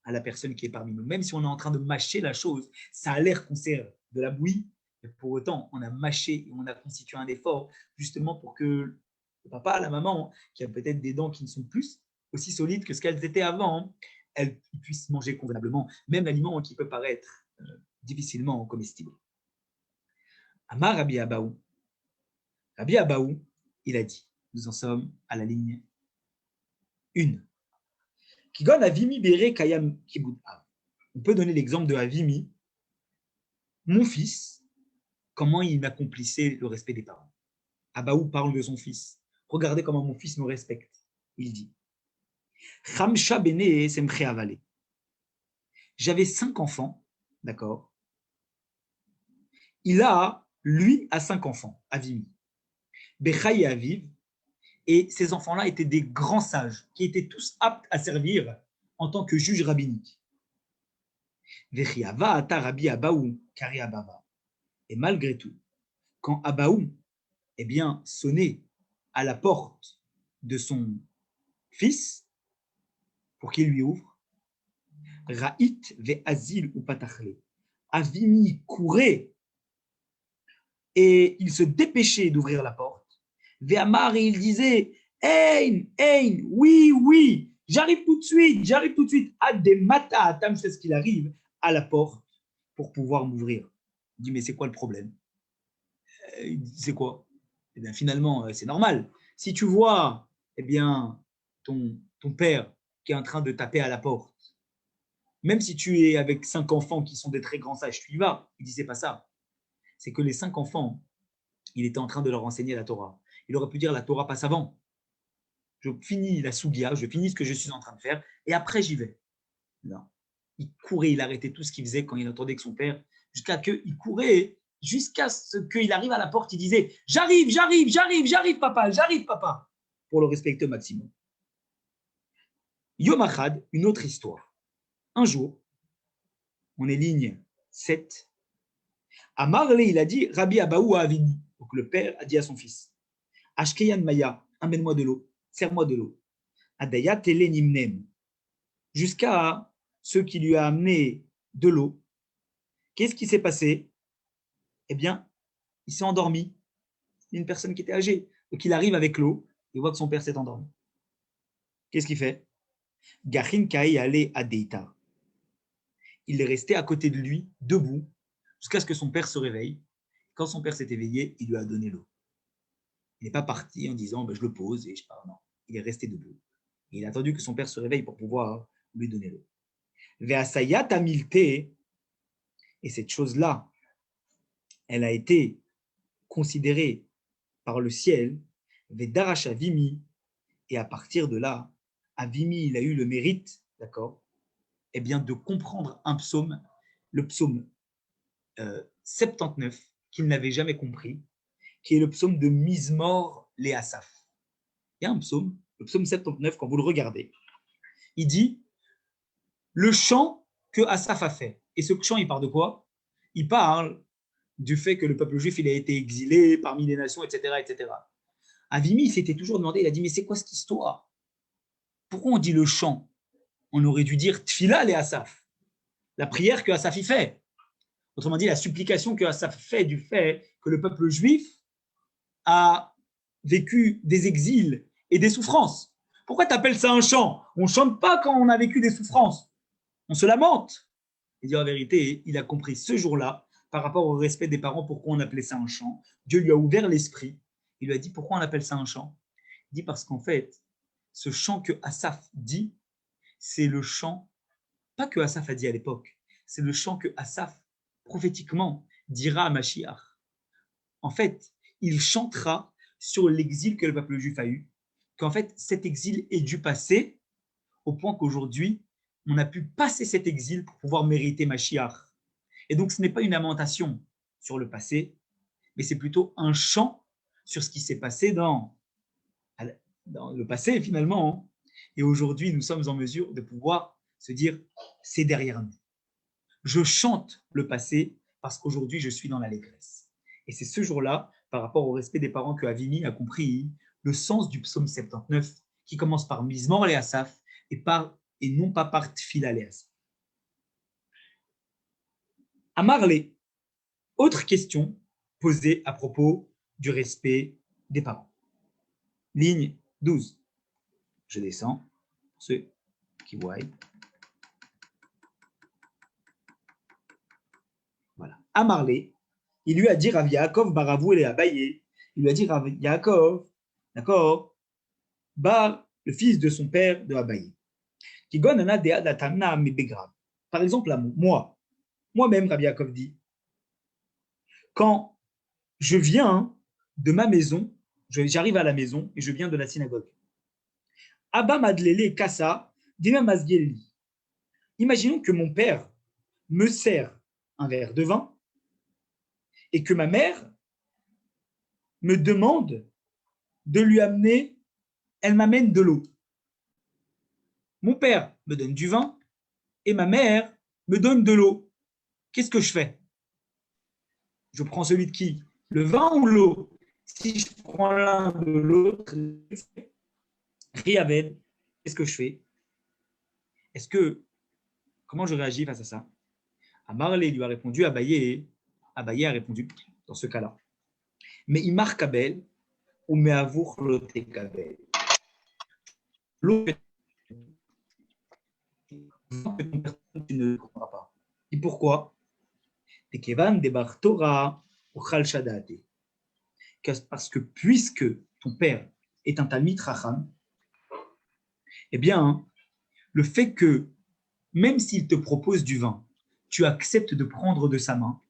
à la personne qui est parmi nous. Même si on est en train de mâcher la chose, ça a l'air qu'on sert de la bouillie, mais pour autant, on a mâché et on a constitué un effort justement pour que le papa, la maman, qui a peut-être des dents qui ne sont plus aussi solides que ce qu'elles étaient avant, elles puissent manger convenablement, même l'aliment qui peut paraître difficilement comestible. Amar Rabbi Abaou. Rabbi Abaou, il a dit, nous en sommes à la ligne 1. Kigon Avimi Bere Kayam Kibud Av. On peut donner l'exemple de Avimi, mon fils, comment il accomplissait le respect des parents. Abaou parle de son fils. Regardez comment mon fils nous respecte. Il dit Khamsha Bene Semche Avale. J'avais 5 enfants, d'accord. Lui a 5 enfants, Avimi. Bechaï et Aviv, et ces enfants-là étaient des grands sages qui étaient tous aptes à servir en tant que juge rabbinique. Vechiava ata Rabbi Abaou kari Abava. Et malgré tout, quand Abaou sonnait à la porte de son fils pour qu'il lui ouvre, Ra'it ve'azil ou patachle. Avimi courait et il se dépêchait d'ouvrir la porte. Ve'amar, et il disait Ein, oui, j'arrive tout de suite. Ademata atam, c'est ce qu'il arrive à la porte pour pouvoir m'ouvrir. Il dit mais c'est quoi le problème? Il dit c'est quoi? Eh bien finalement c'est normal. Si tu vois ton père qui est en train de taper à la porte, même si tu es avec 5 enfants qui sont des très grands sages, tu y vas. Il dit c'est pas ça. C'est que les 5 enfants, il était en train de leur enseigner la Torah. Il aurait pu dire la Torah passe avant. Je finis la Sougia, je finis ce que je suis en train de faire, et après j'y vais. Non. Il courait, il arrêtait tout ce qu'il faisait quand il entendait que son père, jusqu'à ce qu'il arrive à la porte, il disait j'arrive, papa, pour le respecter au maximum. Yom Achad, une autre histoire. Un jour, on est ligne 7. À Marley, il a dit Rabbi Abaou à Avini. Donc le père a dit à son fils Ashkeyan Maya, amène-moi de l'eau, serre-moi de l'eau. Adaya Tele Nimnem. Jusqu'à ce qui lui a amené de l'eau. Qu'est-ce qui s'est passé? Eh bien, il s'est endormi. Une personne qui était âgée. Donc il arrive avec l'eau, il voit que son père s'est endormi. Qu'est-ce qu'il fait? Gachin Kai allait à Deita. Il est resté à côté de lui, debout, jusqu'à ce que son père se réveille. Quand son père s'est éveillé, il lui a donné l'eau. Il n'est pas parti en disant je le pose et je pars. Non, il est resté debout. Il a attendu que son père se réveille pour pouvoir lui donner l'eau. Ve'asayat amilte, et cette chose-là, elle a été considérée par le ciel, Ve'darash Avimi, et à partir de là, Avimi, il a eu le mérite, d'accord, de comprendre un psaume, le psaume 79, qu'il n'avait jamais compris, qui est le psaume de Mizmor les Asaph. Il y a un psaume, le psaume 79, quand vous le regardez, il dit le chant que Asaph a fait. Et ce chant, il parle de quoi? Il parle du fait que le peuple juif il a été exilé parmi les nations, etc. etc. Avimi il s'était toujours demandé, il a dit mais c'est quoi cette histoire? Pourquoi on dit le chant? On aurait dû dire Tfila les Asaph, la prière que Asaph y fait. Autrement dit, la supplication que Asaph fait du fait que le peuple juif a vécu des exils et des souffrances. Pourquoi tu appelles ça un chant? On ne chante pas quand on a vécu des souffrances. On se lamente. Et dire la vérité, il a compris ce jour-là, par rapport au respect des parents, pourquoi on appelait ça un chant. Dieu lui a ouvert l'esprit. Il lui a dit pourquoi on appelle ça un chant. Il dit parce qu'en fait, ce chant que Asaph dit, c'est le chant, pas que Asaph a dit à l'époque, c'est le chant que Asaph, prophétiquement, dira à Mashiach. En fait, il chantera sur l'exil que le peuple juif a eu, qu'en fait, cet exil est dû passer au point qu'aujourd'hui, on a pu passer cet exil pour pouvoir mériter Mashiach. Et donc, ce n'est pas une lamentation sur le passé, mais c'est plutôt un chant sur ce qui s'est passé dans le passé, finalement. Et aujourd'hui, nous sommes en mesure de pouvoir se dire, c'est derrière nous. Je chante le passé parce qu'aujourd'hui, je suis dans l'allégresse. Et c'est ce jour-là, par rapport au respect des parents, que Avini a compris le sens du psaume 79, qui commence par Mizmor le Asaph et non pas par Tfila le Asaph. Amarle, autre question posée à propos du respect des parents. Ligne 12. Je descends, pour ceux qui voient. Voilà. Amarle, il lui a dit Rav Yaakov Baravou et Abaye, il lui a dit Rav Yaakov, d'accord, Bar, le fils de son père de Abaye. Par exemple, moi-même, Rav Yaakov dit, quand je viens de ma maison, j'arrive à la maison et je viens de la synagogue. Abba Madlele Kassa, Dina Mazgeli. Imaginons que mon père me sert un verre de vin et que ma mère me demande de lui amener, elle m'amène de l'eau. Mon père me donne du vin et ma mère me donne de l'eau. Qu'est-ce que je fais? Je prends celui de qui? Le vin ou l'eau? Si je prends l'un de l'autre, Riaven, qu'est-ce que je fais? Comment je réagis face à ça? Amarle lui a répondu, Abaye a répondu dans ce cas-là. Mais il marque Abel ou mais avour l'otekabel. L'eau que tu ne comprends pas. Et pourquoi? Parce que puisque ton père est un Talmid Chacham, eh bien, le fait que même s'il te propose du vin, tu acceptes de prendre de sa main,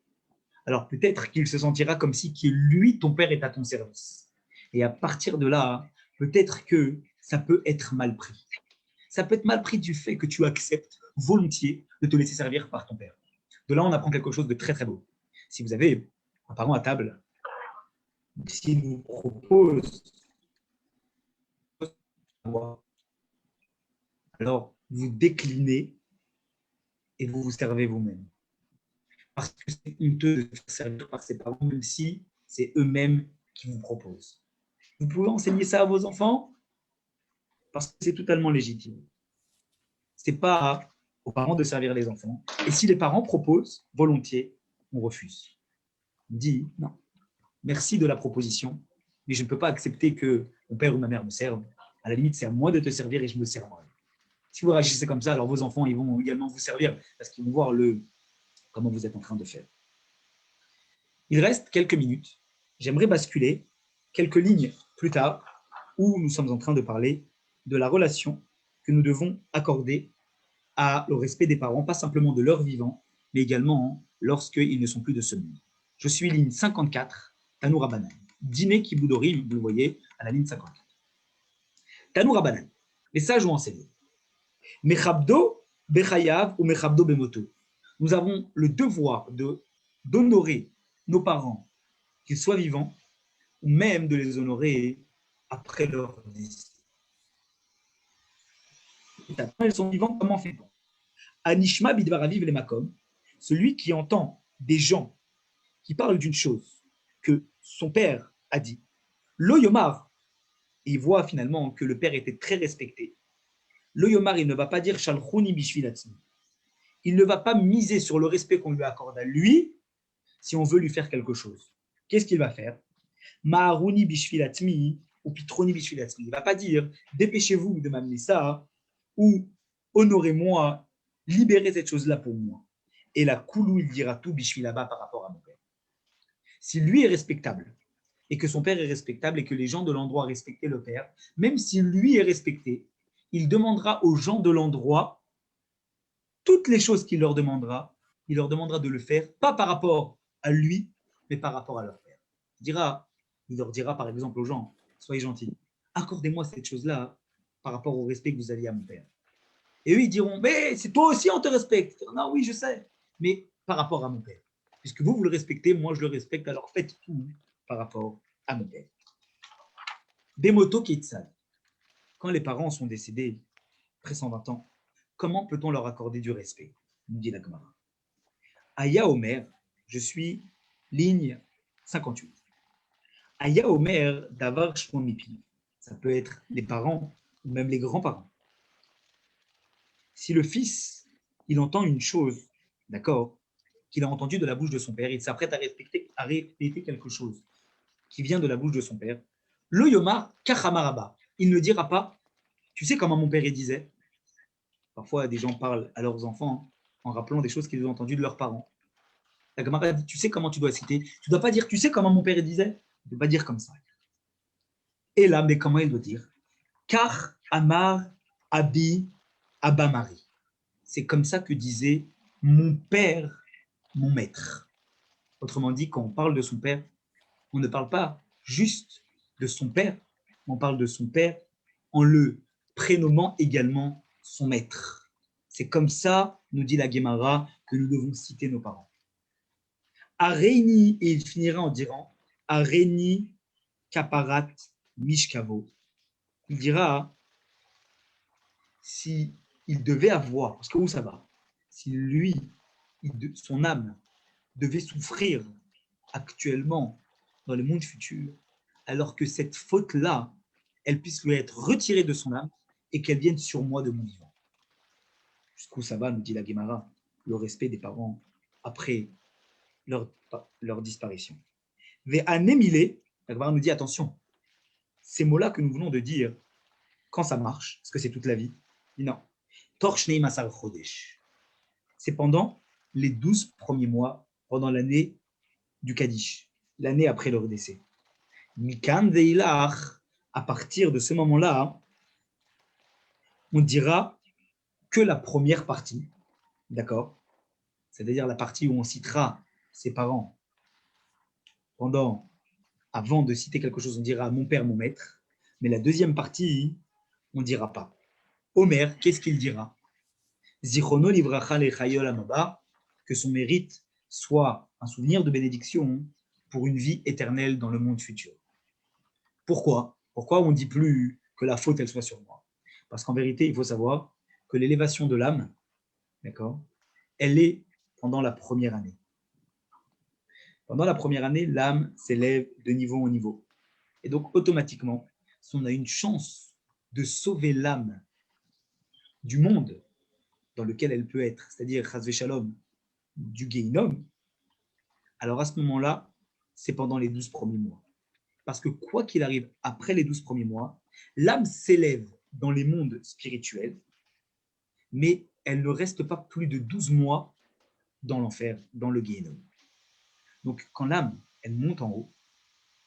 alors peut-être qu'il se sentira comme si lui, ton père, est à ton service. Et à partir de là, peut-être que ça peut être mal pris. Ça peut être mal pris du fait que tu acceptes volontiers de te laisser servir par ton père. De là, on apprend quelque chose de très très beau. Si vous avez un parent à table, s'il vous propose, alors vous déclinez et vous vous servez vous-même. Parce que c'est honteux de faire servir par ses parents, même si c'est eux-mêmes qui vous proposent. Vous pouvez enseigner ça à vos enfants parce que c'est totalement légitime. Ce n'est pas aux parents de servir les enfants. Et si les parents proposent, volontiers, on refuse. On dit non, merci de la proposition, mais je ne peux pas accepter que mon père ou ma mère me servent. À la limite, c'est à moi de te servir et je me sers moi. Si vous réagissez comme ça, alors vos enfants ils vont également vous servir parce qu'ils vont voir comment vous êtes en train de faire. Il reste quelques minutes. J'aimerais basculer quelques lignes plus tard où nous sommes en train de parler de la relation que nous devons accorder au respect des parents, pas simplement de leur vivant, mais également lorsqu'ils ne sont plus de ce monde. Je suis ligne 54, Tanour Rabanan. Dîner Kiboudorim, vous le voyez, à la ligne 54. Tanour Rabanan. Les sages ont enseigné. Mechabdo Bechayav ou Mechabdo Bemoto. Nous avons le devoir d'honorer nos parents, qu'ils soient vivants, ou même de les honorer après leur décès. Ils sont vivants, comment fait-on? Anishma bidvaraviv le makom, celui qui entend des gens qui parlent d'une chose que son père a dit, lo yomar, et il voit finalement que le père était très respecté. Lo yomar, il ne va pas dire shalchuni bishvilatzmi. Il ne va pas miser sur le respect qu'on lui accorde à lui si on veut lui faire quelque chose, qu'est-ce qu'il va faire? Ma'aruni bishvilatmi ou pitroni bishvilatmi. Il ne va pas dire dépêchez-vous de m'amener ça ou honorez-moi, libérez cette chose-là pour moi. Et la koulou, il dira tout bishvilaba par rapport à mon père. Si lui est respectable et que son père est respectable et que les gens de l'endroit respectent le père, même si lui est respecté, il demandera aux gens de l'endroit toutes les choses qu'il leur demandera. Il leur demandera de le faire, pas par rapport à lui, mais par rapport à leur père. Il leur dira par exemple aux gens, soyez gentils, accordez-moi cette chose-là par rapport au respect que vous aviez à mon père. Et eux, ils diront, mais c'est toi aussi, on te respecte. Non, oui, je sais, mais par rapport à mon père. Puisque vous le respectez, moi, je le respecte, alors faites tout par rapport à mon père. Bemoto Kitsad. Quand les parents sont décédés, après 120 ans, comment peut-on leur accorder du respect? Nous dit la Gemara. Aya Omer, je suis ligne 58. Aya Omer Davar Shmomipi. Ça peut être les parents ou même les grands-parents. Si le fils, il entend une chose, d'accord, qu'il a entendu de la bouche de son père, il s'apprête à répéter quelque chose qui vient de la bouche de son père, le Yomar Kachamaraba, il ne dira pas, tu sais comment mon père il disait. Parfois, des gens parlent à leurs enfants en rappelant des choses qu'ils ont entendues de leurs parents. La Gemara dit, tu sais comment tu dois citer. Tu ne dois pas dire, tu sais comment mon père il disait. Tu ne dois pas dire comme ça. Et là, mais comment il doit dire? Car Amar Abi Abamari. C'est comme ça que disait mon père, mon maître. Autrement dit, quand on parle de son père, on ne parle pas juste de son père, on parle de son père en le prénommant également son maître. C'est comme ça, nous dit la Gemara, que nous devons citer nos parents. Areini, et il finira en disant Areini Kaparat Mishkavo. Il dira si il devait avoir, parce que où ça va, si lui, son âme devait souffrir actuellement dans le monde futur, alors que cette faute-là, elle puisse lui être retirée de son âme et qu'elle vienne sur moi de mon vivant. Jusqu'où ça va, nous dit la Gemara, le respect des parents après leur disparition. Ve'anemile, la Gemara nous dit attention, ces mots-là que nous venons de dire, quand ça marche, est-ce que c'est toute la vie? Non. Torchnei Masar Chodesh. C'est pendant les 12 premiers mois, pendant l'année du Kaddish, l'année après leur décès. Mikan Veilach, à partir de ce moment-là, on dira que la première partie, d'accord? C'est-à-dire la partie où on citera ses parents avant de citer quelque chose, on dira mon père, mon maître, mais la deuxième partie, on ne dira pas. Omer, qu'est-ce qu'il dira? Zichrono livracha lechayol amaba, que son mérite soit un souvenir de bénédiction pour une vie éternelle dans le monde futur. Pourquoi? Pourquoi on ne dit plus que la faute, elle soit sur moi? Parce qu'en vérité, il faut savoir que l'élévation de l'âme, d'accord, elle est pendant la première année. Pendant la première année, l'âme s'élève de niveau en niveau. Et donc, automatiquement, si on a une chance de sauver l'âme du monde dans lequel elle peut être, c'est-à-dire, Chas Shalom, du Gehinom, alors à ce moment-là, c'est pendant les 12 premiers mois. Parce que quoi qu'il arrive après les 12 premiers mois, l'âme s'élève dans les mondes spirituels, mais elle ne reste pas plus de 12 mois dans l'enfer, dans le Gehinom. Donc, quand l'âme, elle monte en haut,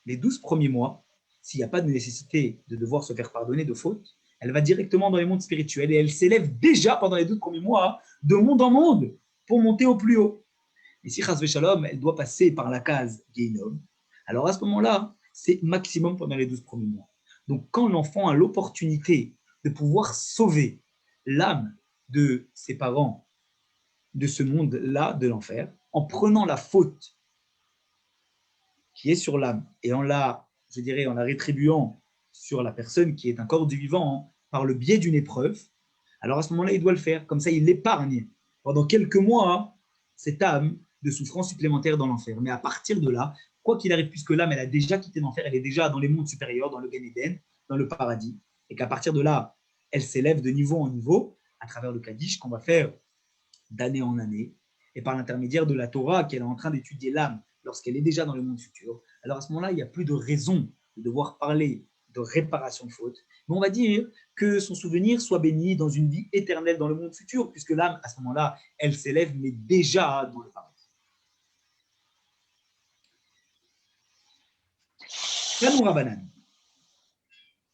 les 12 premiers mois, s'il n'y a pas de nécessité de devoir se faire pardonner de fautes, elle va directement dans les mondes spirituels et elle s'élève déjà pendant les 12 premiers mois de monde en monde pour monter au plus haut. Et si Chas Shalom, elle doit passer par la case Gehinom, alors à ce moment-là, c'est maximum pendant les 12 premiers mois. Donc, quand l'enfant a l'opportunité de pouvoir sauver l'âme de ses parents de ce monde-là, de l'enfer, en prenant la faute qui est sur l'âme et en la rétribuant sur la personne qui est un corps du vivant par le biais d'une épreuve, alors à ce moment-là, il doit le faire. Comme ça, il épargne pendant quelques mois cette âme de souffrance supplémentaire dans l'enfer. Mais à partir de là, quoi qu'il arrive, puisque l'âme, elle a déjà quitté l'enfer, elle est déjà dans les mondes supérieurs, dans le Gan Eden, dans le paradis, et qu'à partir de là, elle s'élève de niveau en niveau à travers le Kaddish qu'on va faire d'année en année. et par l'intermédiaire de la Torah qu'elle est en train d'étudier l'âme lorsqu'elle est déjà dans le monde futur, alors à ce moment-là, il n'y a plus de raison de devoir parler de réparation de faute, mais on va dire que son souvenir soit béni dans une vie éternelle dans le monde futur, puisque l'âme, à ce moment-là, elle s'élève, mais déjà dans le paradis.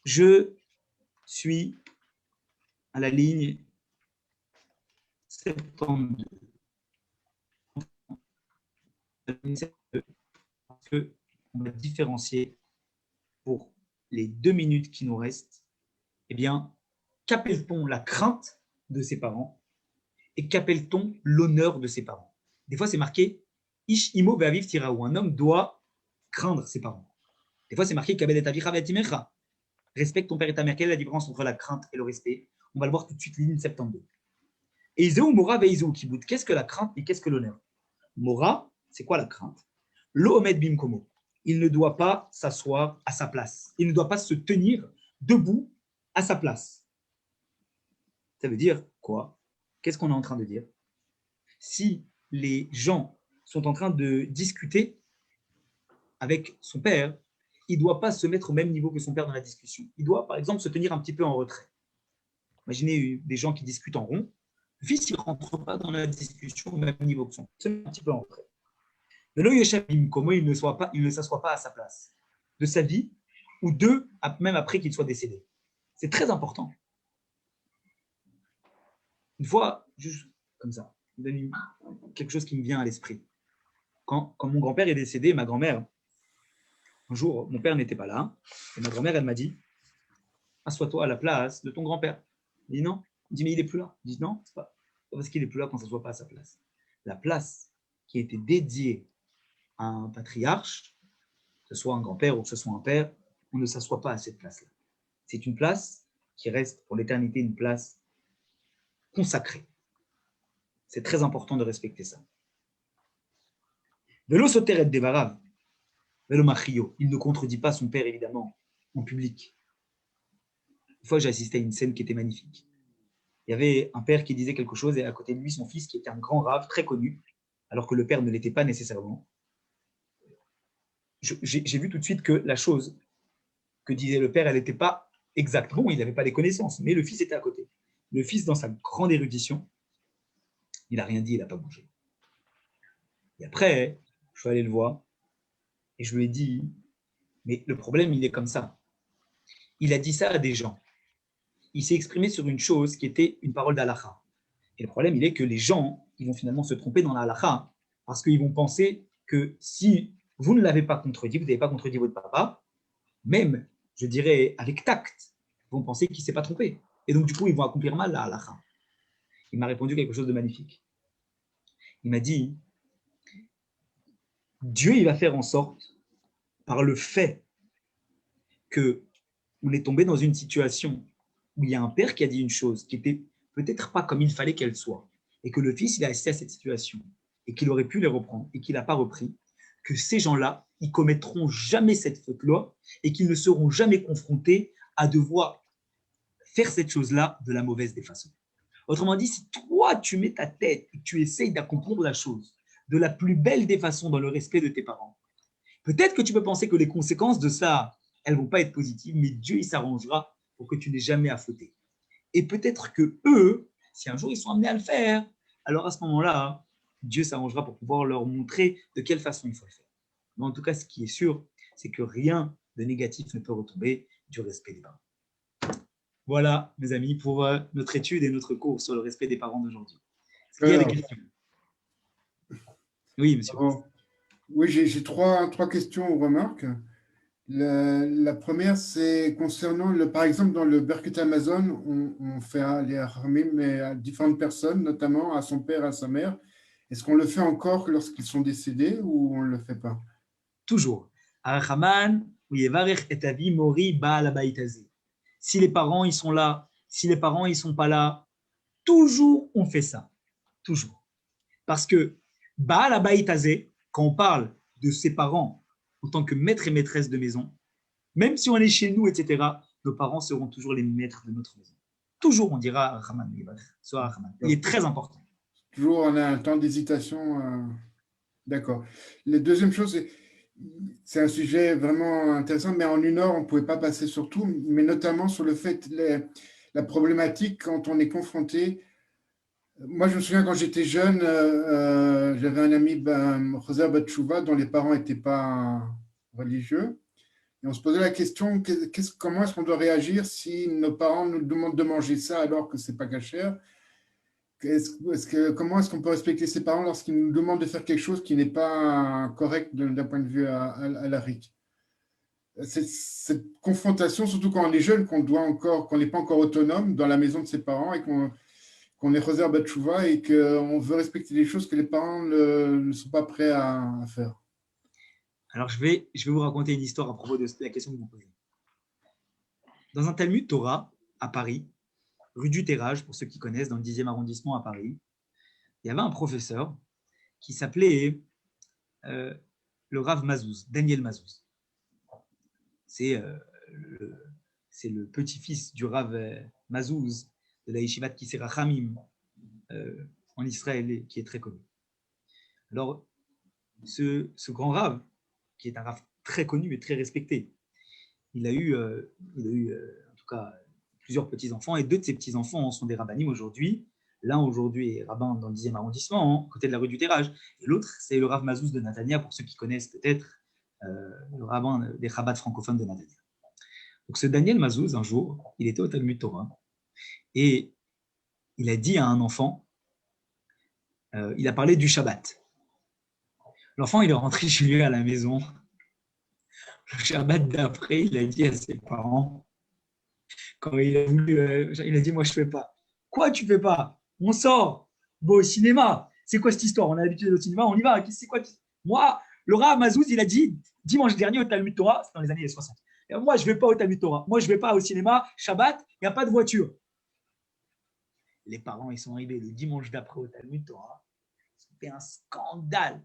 Je suis à la ligne 72. Parce qu'on va différencier pour les 2 minutes qui nous restent, eh bien, qu'appelle-t-on la crainte de ses parents et qu'appelle-t-on l'honneur de ses parents? Des fois, c'est marqué Ish imo ve'aviv tiraou, un homme doit craindre ses parents. Des fois, c'est marqué Kabed et avicha ve'atimecha, respecte ton père et ta mère. Quelle est la différence entre la crainte et le respect? On va le voir tout de suite, ligne 72. Et Izeu mora ve'izeu kibut, qu'est-ce que la crainte et qu'est-ce que l'honneur? Mora, c'est quoi la crainte? Lo omed bimkomo, il ne doit pas s'asseoir à sa place. Il ne doit pas se tenir debout à sa place. Ça veut dire quoi? Qu'est-ce qu'on est en train de dire? Si les gens sont en train de discuter avec son père, il ne doit pas se mettre au même niveau que son père dans la discussion. Il doit, par exemple, se tenir un petit peu en retrait. Imaginez des gens qui discutent en rond. Le fils, il ne rentre pas dans la discussion au même niveau que son père. Il se met un petit peu en retrait. Comment il ne s'assoit pas à sa place de sa vie, ou même après qu'il soit décédé. C'est très important. Une fois, juste comme ça, quelque chose qui me vient à l'esprit. Quand mon grand-père est décédé, ma grand-mère, un jour, mon père n'était pas là, et ma grand-mère, elle m'a dit, assois-toi à la place de ton grand-père. Je dis non. Il dit, mais il n'est plus là. Je dis non, c'est pas parce qu'il n'est plus là qu'on ne s'assoit pas à sa place. La place qui était dédiée à un patriarche, que ce soit un grand-père ou que ce soit un père, on ne s'assoit pas à cette place-là. C'est une place qui reste pour l'éternité une place consacrée. C'est très important de respecter ça. Velo soter et devarav, velo machio. Il ne contredit pas son père, évidemment, en public. Une fois, j'ai assisté à une scène qui était magnifique. Il y avait un père qui disait quelque chose et à côté de lui, son fils qui était un grand rave très connu, alors que le père ne l'était pas nécessairement. J'ai vu tout de suite que la chose que disait le père, elle n'était pas exacte. Bon, il n'avait pas les connaissances, mais le fils était à côté. Le fils, dans sa grande érudition, il n'a rien dit, il n'a pas bougé. Et après, je suis allé le voir et je lui ai dit, mais le problème, il est comme ça. Il a dit ça à des gens. Il s'est exprimé sur une chose qui était une parole d'Halakha. Et le problème, il est que les gens, ils vont finalement se tromper dans l'Halakha parce qu'ils vont penser que si vous ne l'avez pas contredit, vous n'avez pas contredit votre papa, même, je dirais, avec tact, ils vont penser qu'il ne s'est pas trompé. Et donc, du coup, ils vont accomplir mal la halakha. Il m'a répondu quelque chose de magnifique. Il m'a dit, Dieu, il va faire en sorte, par le fait qu'on est tombé dans une situation où il y a un père qui a dit une chose qui était peut-être pas comme il fallait qu'elle soit, et que le fils, il a assisté à cette situation, et qu'il aurait pu les reprendre, et qu'il n'a pas repris, que ces gens-là, ils commettront jamais cette faute-là, et qu'ils ne seront jamais confrontés à devoir faire cette chose-là de la mauvaise des façons. Autrement dit, si toi, tu mets ta tête et que tu essayes d'accomplir la chose de la plus belle des façons dans le respect de tes parents, peut-être que tu peux penser que les conséquences de ça, elles ne vont pas être positives, mais Dieu, il s'arrangera pour que tu n'aies jamais à fauter. Et peut-être que eux, si un jour ils sont amenés à le faire, alors à ce moment-là, Dieu s'arrangera pour pouvoir leur montrer de quelle façon il faut le faire. Mais en tout cas, ce qui est sûr, c'est que rien de négatif ne peut retomber du respect des parents. Voilà, mes amis, pour notre étude et notre cours sur le respect des parents d'aujourd'hui. Est-ce qu'il y a des questions? Oui, monsieur. Oui, j'ai trois questions ou remarques. La première, c'est concernant, par exemple, dans le Birkat Amazon, on fait les Haramim, mais à différentes personnes, notamment à son père, à sa mère. Est-ce qu'on le fait encore lorsqu'ils sont décédés ou on ne le fait pas? Toujours. Arachaman, Yevarech et Avi Mori Baal Habayit Hazeh. Si les parents, ils sont là, si les parents, ils ne sont pas là, toujours on fait ça. Toujours. Parce que Baal Habayit Hazeh, quand on parle de ses parents en tant que maître et maîtresse de maison, même si on est chez nous, etc., nos parents seront toujours les maîtres de notre maison. Toujours, on dira Rahman, soit Rahman. Il est très important. Toujours, on a un temps d'hésitation. D'accord. La deuxième chose, c'est un sujet vraiment intéressant, mais en 1 heure, on ne pouvait pas passer sur tout, mais notamment sur le fait, la problématique quand on est confronté. Moi, je me souviens quand j'étais jeune, j'avais un ami, José Batchouva, dont les parents n'étaient pas religieux. Et on se posait la question, comment est-ce qu'on doit réagir si nos parents nous demandent de manger ça alors que ce n'est pas cachère? Comment est-ce qu'on peut respecter ses parents lorsqu'ils nous demandent de faire quelque chose qui n'est pas correct d'un point de vue à la RIC? Cette confrontation, surtout quand on est jeune, qu'on n'est pas encore autonome dans la maison de ses parents et qu'on est Roser Batchouva et qu'on veut respecter des choses que les parents ne sont pas prêts à faire. Alors, je vais vous raconter une histoire à propos de la question que vous posez. Dans un Talmud Torah à Paris, rue du Terrage, pour ceux qui connaissent, dans le 10e arrondissement à Paris, il y avait un professeur qui s'appelait le Rav Mazouz, Daniel Mazouz. C'est le petit-fils du Rav Mazouz de la Yeshivat Kisei Rachamim en Israël, qui est très connu. Alors, ce grand Rav, qui est un Rav très connu et très respecté, il a eu en tout cas plusieurs petits-enfants, et 2 de ses petits-enfants sont des rabbinim aujourd'hui. L'un aujourd'hui est rabbin dans le 10e arrondissement, côté de la rue du Terrage, et l'autre, c'est le Rav Mazouz de Natania, pour ceux qui connaissent peut-être, le rabbin des Chabad francophones de Natania. Donc ce Daniel Mazouz, un jour, il était au Talmud Torah, et il a dit à un enfant, il a parlé du Shabbat. L'enfant, il est rentré chez lui à la maison. Le Shabbat d'après, il a dit à ses parents, quand il a dit, moi je ne fais pas. Quoi, tu ne fais pas? On sort, au cinéma. C'est quoi cette histoire? On a l'habitude au cinéma, on y va. C'est quoi? Moi, le Rav Mazouz, il a dit dimanche dernier au Talmud Torah, c'est dans les années 60. Et moi, je ne vais pas au Talmud Torah. Moi, je ne vais pas au cinéma. Shabbat, il n'y a pas de voiture. Les parents, ils sont arrivés le dimanche d'après au Talmud Torah. C'était un scandale.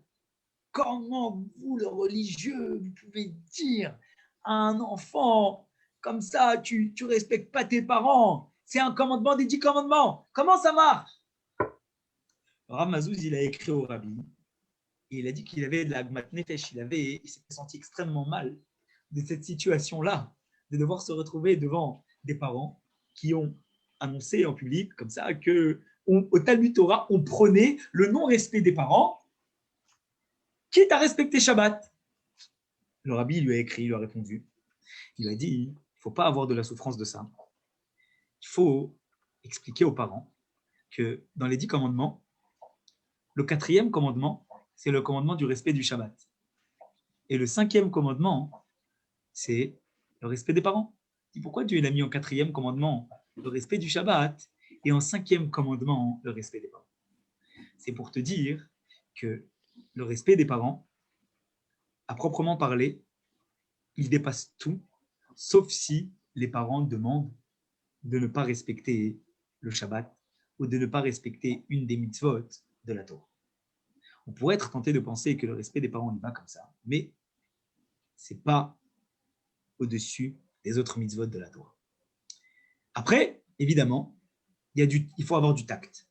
Comment vous, le religieux, vous pouvez dire à un enfant comme ça, tu ne respectes pas tes parents? C'est un commandement des 10 commandements. Comment ça marche? Rav Mazouz, il a écrit au rabbi. Et il a dit qu'il avait de la gmat nefesh. Il s'était senti extrêmement mal de cette situation-là, de devoir se retrouver devant des parents qui ont annoncé en public comme ça qu'au Talmud Torah, on prenait le non-respect des parents, quitte à respecter Shabbat. Le rabbi lui a écrit, il lui a répondu. Il a dit, il ne faut pas avoir de la souffrance de ça. Il faut expliquer aux parents que dans les 10 commandements, le 4e commandement, c'est le commandement du respect du Shabbat. Et le 5e commandement, c'est le respect des parents. Et pourquoi Dieu l'a mis en 4e commandement le respect du Shabbat et en 5e commandement le respect des parents? C'est pour te dire que le respect des parents, à proprement parler, il dépasse tout, sauf si les parents demandent de ne pas respecter le Shabbat ou de ne pas respecter une des mitzvot de la Torah. On pourrait être tenté de penser que le respect des parents, on y va comme ça, mais ce n'est pas au-dessus des autres mitzvot de la Torah. Après, évidemment, il faut avoir du tact.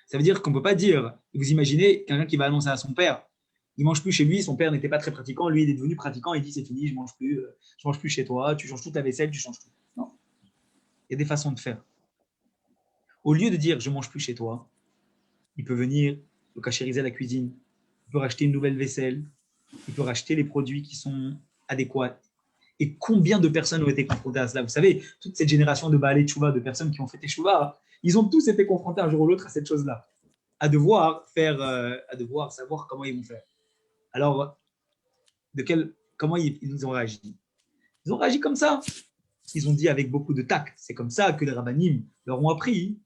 Ça veut dire qu'on ne peut pas dire, vous imaginez quelqu'un qui va annoncer à son père, il ne mange plus chez lui, son père n'était pas très pratiquant, lui il est devenu pratiquant, il dit c'est fini, je ne mange plus chez toi, tu changes toute ta vaisselle, tu changes tout. Non. Il y a des façons de faire. Au lieu de dire je ne mange plus chez toi, il peut venir le cachériser à la cuisine, il peut racheter une nouvelle vaisselle, il peut racheter les produits qui sont adéquats. Et combien de personnes ont été confrontées à cela? Vous savez, toute cette génération de Baalei Tchouva, de personnes qui ont fait Teshuvah, ils ont tous été confrontés un jour ou l'autre à cette chose-là, à devoir savoir comment ils vont faire. Alors, comment ils ont réagi? Ils ont réagi comme ça. Ils ont dit avec beaucoup de tact. C'est comme ça que les rabbanim leur ont appris.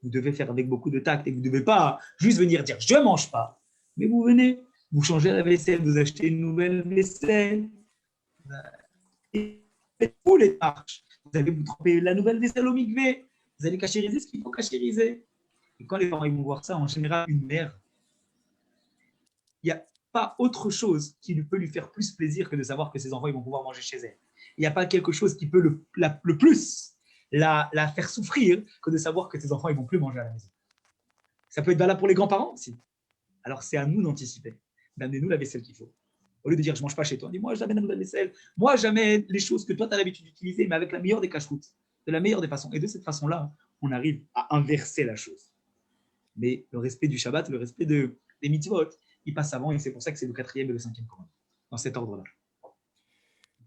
Vous devez faire avec beaucoup de tact et vous ne devez pas juste venir dire je ne mange pas. Mais vous venez, vous changez la vaisselle, vous achetez une nouvelle vaisselle. Et faites-vous les marches. Vous allez vous tremper la nouvelle vaisselle au mikvé. Vous allez cachériser ce qu'il faut cachériser. Et quand les parents vont voir ça, en général, une mère, il n'y a pas autre chose qui peut lui faire plus plaisir que de savoir que ses enfants ils vont pouvoir manger chez elle. Il n'y a pas quelque chose qui peut le plus la faire souffrir que de savoir que ses enfants ils vont plus manger à la maison. Ça peut être valable pour les grands-parents aussi. Alors, c'est à nous d'anticiper. D'amener-nous la vaisselle qu'il faut. Au lieu de dire, je ne mange pas chez toi, on dit, moi, j'amène la vaisselle. Moi, j'amène les choses que toi, tu as l'habitude d'utiliser, mais avec la meilleure des cache-routes, de la meilleure des façons. Et de cette façon-là, on arrive à inverser la chose. Mais le respect du Shabbat, le respect des mitzvot, il passe avant, et c'est pour ça que c'est le 4e et le 5e commandement, dans cet ordre-là.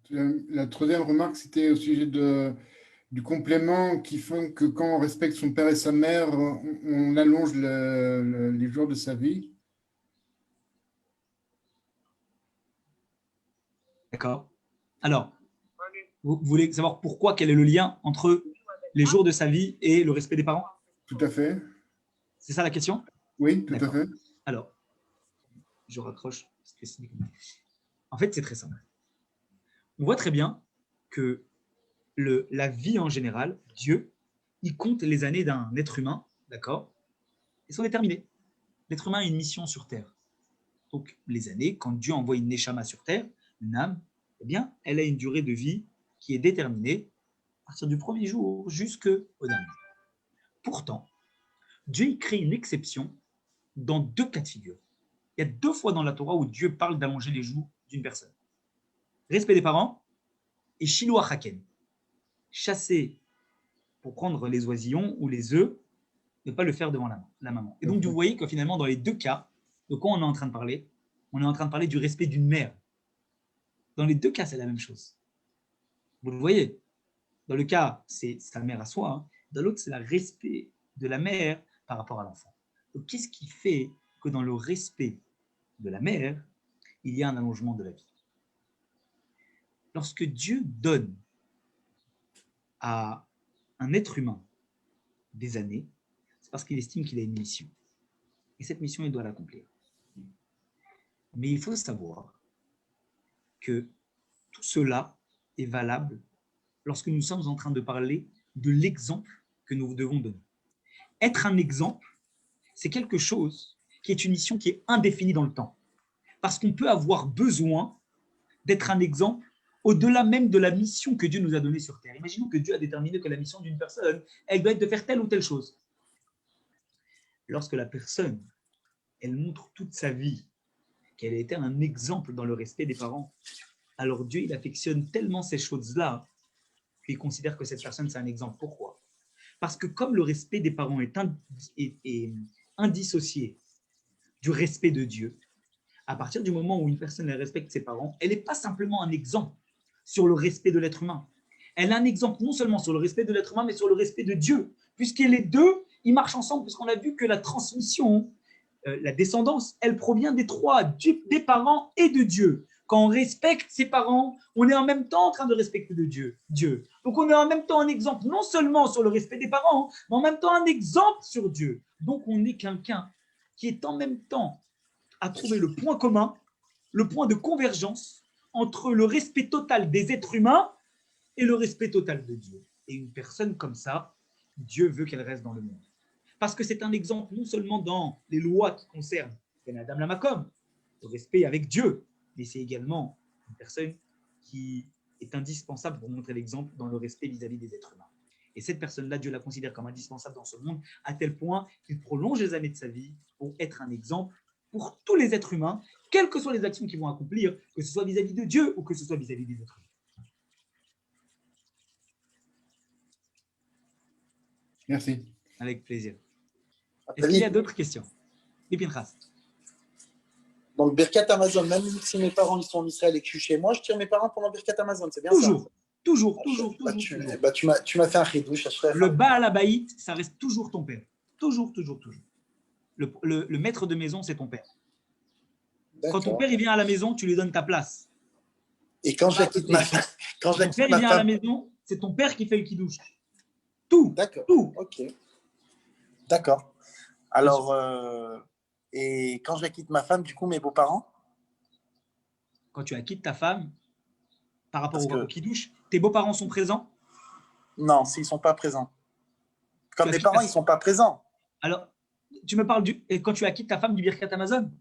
La troisième remarque, c'était au sujet du complément qui font que quand on respecte son père et sa mère, on allonge les jours de sa vie. D'accord. Alors, vous voulez savoir pourquoi, quel est le lien entre les jours de sa vie et le respect des parents? Tout à fait. C'est ça la question? Oui, tout à D'accord. fait. Alors, je raccroche. En fait, c'est très simple. On voit très bien que la vie en général, Dieu, il compte les années d'un être humain, d'accord? Elles sont déterminées. L'être humain a une mission sur Terre. Donc, les années, quand Dieu envoie une neshama sur Terre, une âme, eh bien, elle a une durée de vie qui est déterminée à partir du premier jour jusqu'au dernier. Pourtant, Dieu il crée une exception dans 2 cas de figure. Il y a 2 fois dans la Torah où Dieu parle d'allonger les jours d'une personne. Respect des parents et Shiloh Haken. Chasser pour prendre les oisillons ou les œufs, ne pas le faire devant la maman. Et donc, vous voyez que finalement, dans les 2 cas, de quoi on est en train de parler? On est en train de parler du respect d'une mère. Dans les 2 cas, c'est la même chose. Vous le voyez. Dans le cas, c'est sa mère à soi. Hein. Dans l'autre, c'est le respect de la mère par rapport à l'enfant. Donc, qu'est-ce qui fait que dans le respect de la mère, il y a un allongement de la vie? Lorsque Dieu donne à un être humain des années, c'est parce qu'il estime qu'il a une mission. Et cette mission, il doit l'accomplir. Mais il faut savoir que tout cela est valable lorsque nous sommes en train de parler de l'exemple que nous devons donner. Être un exemple, c'est quelque chose qui est une mission qui est indéfinie dans le temps. Parce qu'on peut avoir besoin d'être un exemple au-delà même de la mission que Dieu nous a donnée sur Terre. Imaginons que Dieu a déterminé que la mission d'une personne, elle doit être de faire telle ou telle chose. Lorsque la personne, elle montre toute sa vie qu'elle a été un exemple dans le respect des parents, alors Dieu, il affectionne tellement ces choses-là qu'il considère que cette personne, c'est un exemple. Pourquoi? Parce que comme le respect des parents est indissocié du respect de Dieu, à partir du moment où une personne elle respecte ses parents, elle n'est pas simplement un exemple sur le respect de l'être humain. Elle a un exemple non seulement sur le respect de l'être humain, mais sur le respect de Dieu, puisque les deux, ils marchent ensemble, puisqu'on a vu que la transmission, la descendance, elle provient des 3, des parents et de Dieu. Quand on respecte ses parents, on est en même temps en train de respecter de Dieu. Donc on est en même temps un exemple, non seulement sur le respect des parents, mais en même temps un exemple sur Dieu. Donc on est quelqu'un qui est en même temps à trouver le point commun, le point de convergence entre le respect total des êtres humains et le respect total de Dieu. Et une personne comme ça, Dieu veut qu'elle reste dans le monde. Parce que c'est un exemple non seulement dans les lois qui concernent Ben Adam Lamakom, le respect avec Dieu, mais c'est également une personne qui est indispensable pour montrer l'exemple dans le respect vis-à-vis des êtres humains. Et cette personne-là, Dieu la considère comme indispensable dans ce monde, à tel point qu'il prolonge les années de sa vie pour être un exemple pour tous les êtres humains, quelles que soient les actions qu'ils vont accomplir, que ce soit vis-à-vis de Dieu ou que ce soit vis-à-vis des êtres humains. Merci. Avec plaisir. Est-ce qu'il y a d'autres questions? Les Pinchas. Donc, Birkat Amazon, même si mes parents ils sont en Israël et que je suis chez moi, je tire mes parents pendant Birkat Amazon, c'est bien toujours, ça? Toujours. Tu m'as fait un ridouche. Le Baal Habayit, ça reste toujours ton père. Toujours. Le maître de maison, c'est ton père. Quand ton père il vient à la maison, tu lui donnes ta place. Et quand je la quitte ma femme, quand ton père il vient à la maison, c'est ton père qui fait le kidouche. Tout. D'accord. Tout. Ok. D'accord. Alors, et quand je la quitte ma femme, du coup, mes beaux-parents? Quand tu acquittes ta femme, par rapport au kidouche, tes beaux-parents sont présents? Non, s'ils ne sont pas présents. Comme mes parents, ils ne sont pas présents. Alors, tu me parles quand tu acquittes ta femme du Birkat Amazon?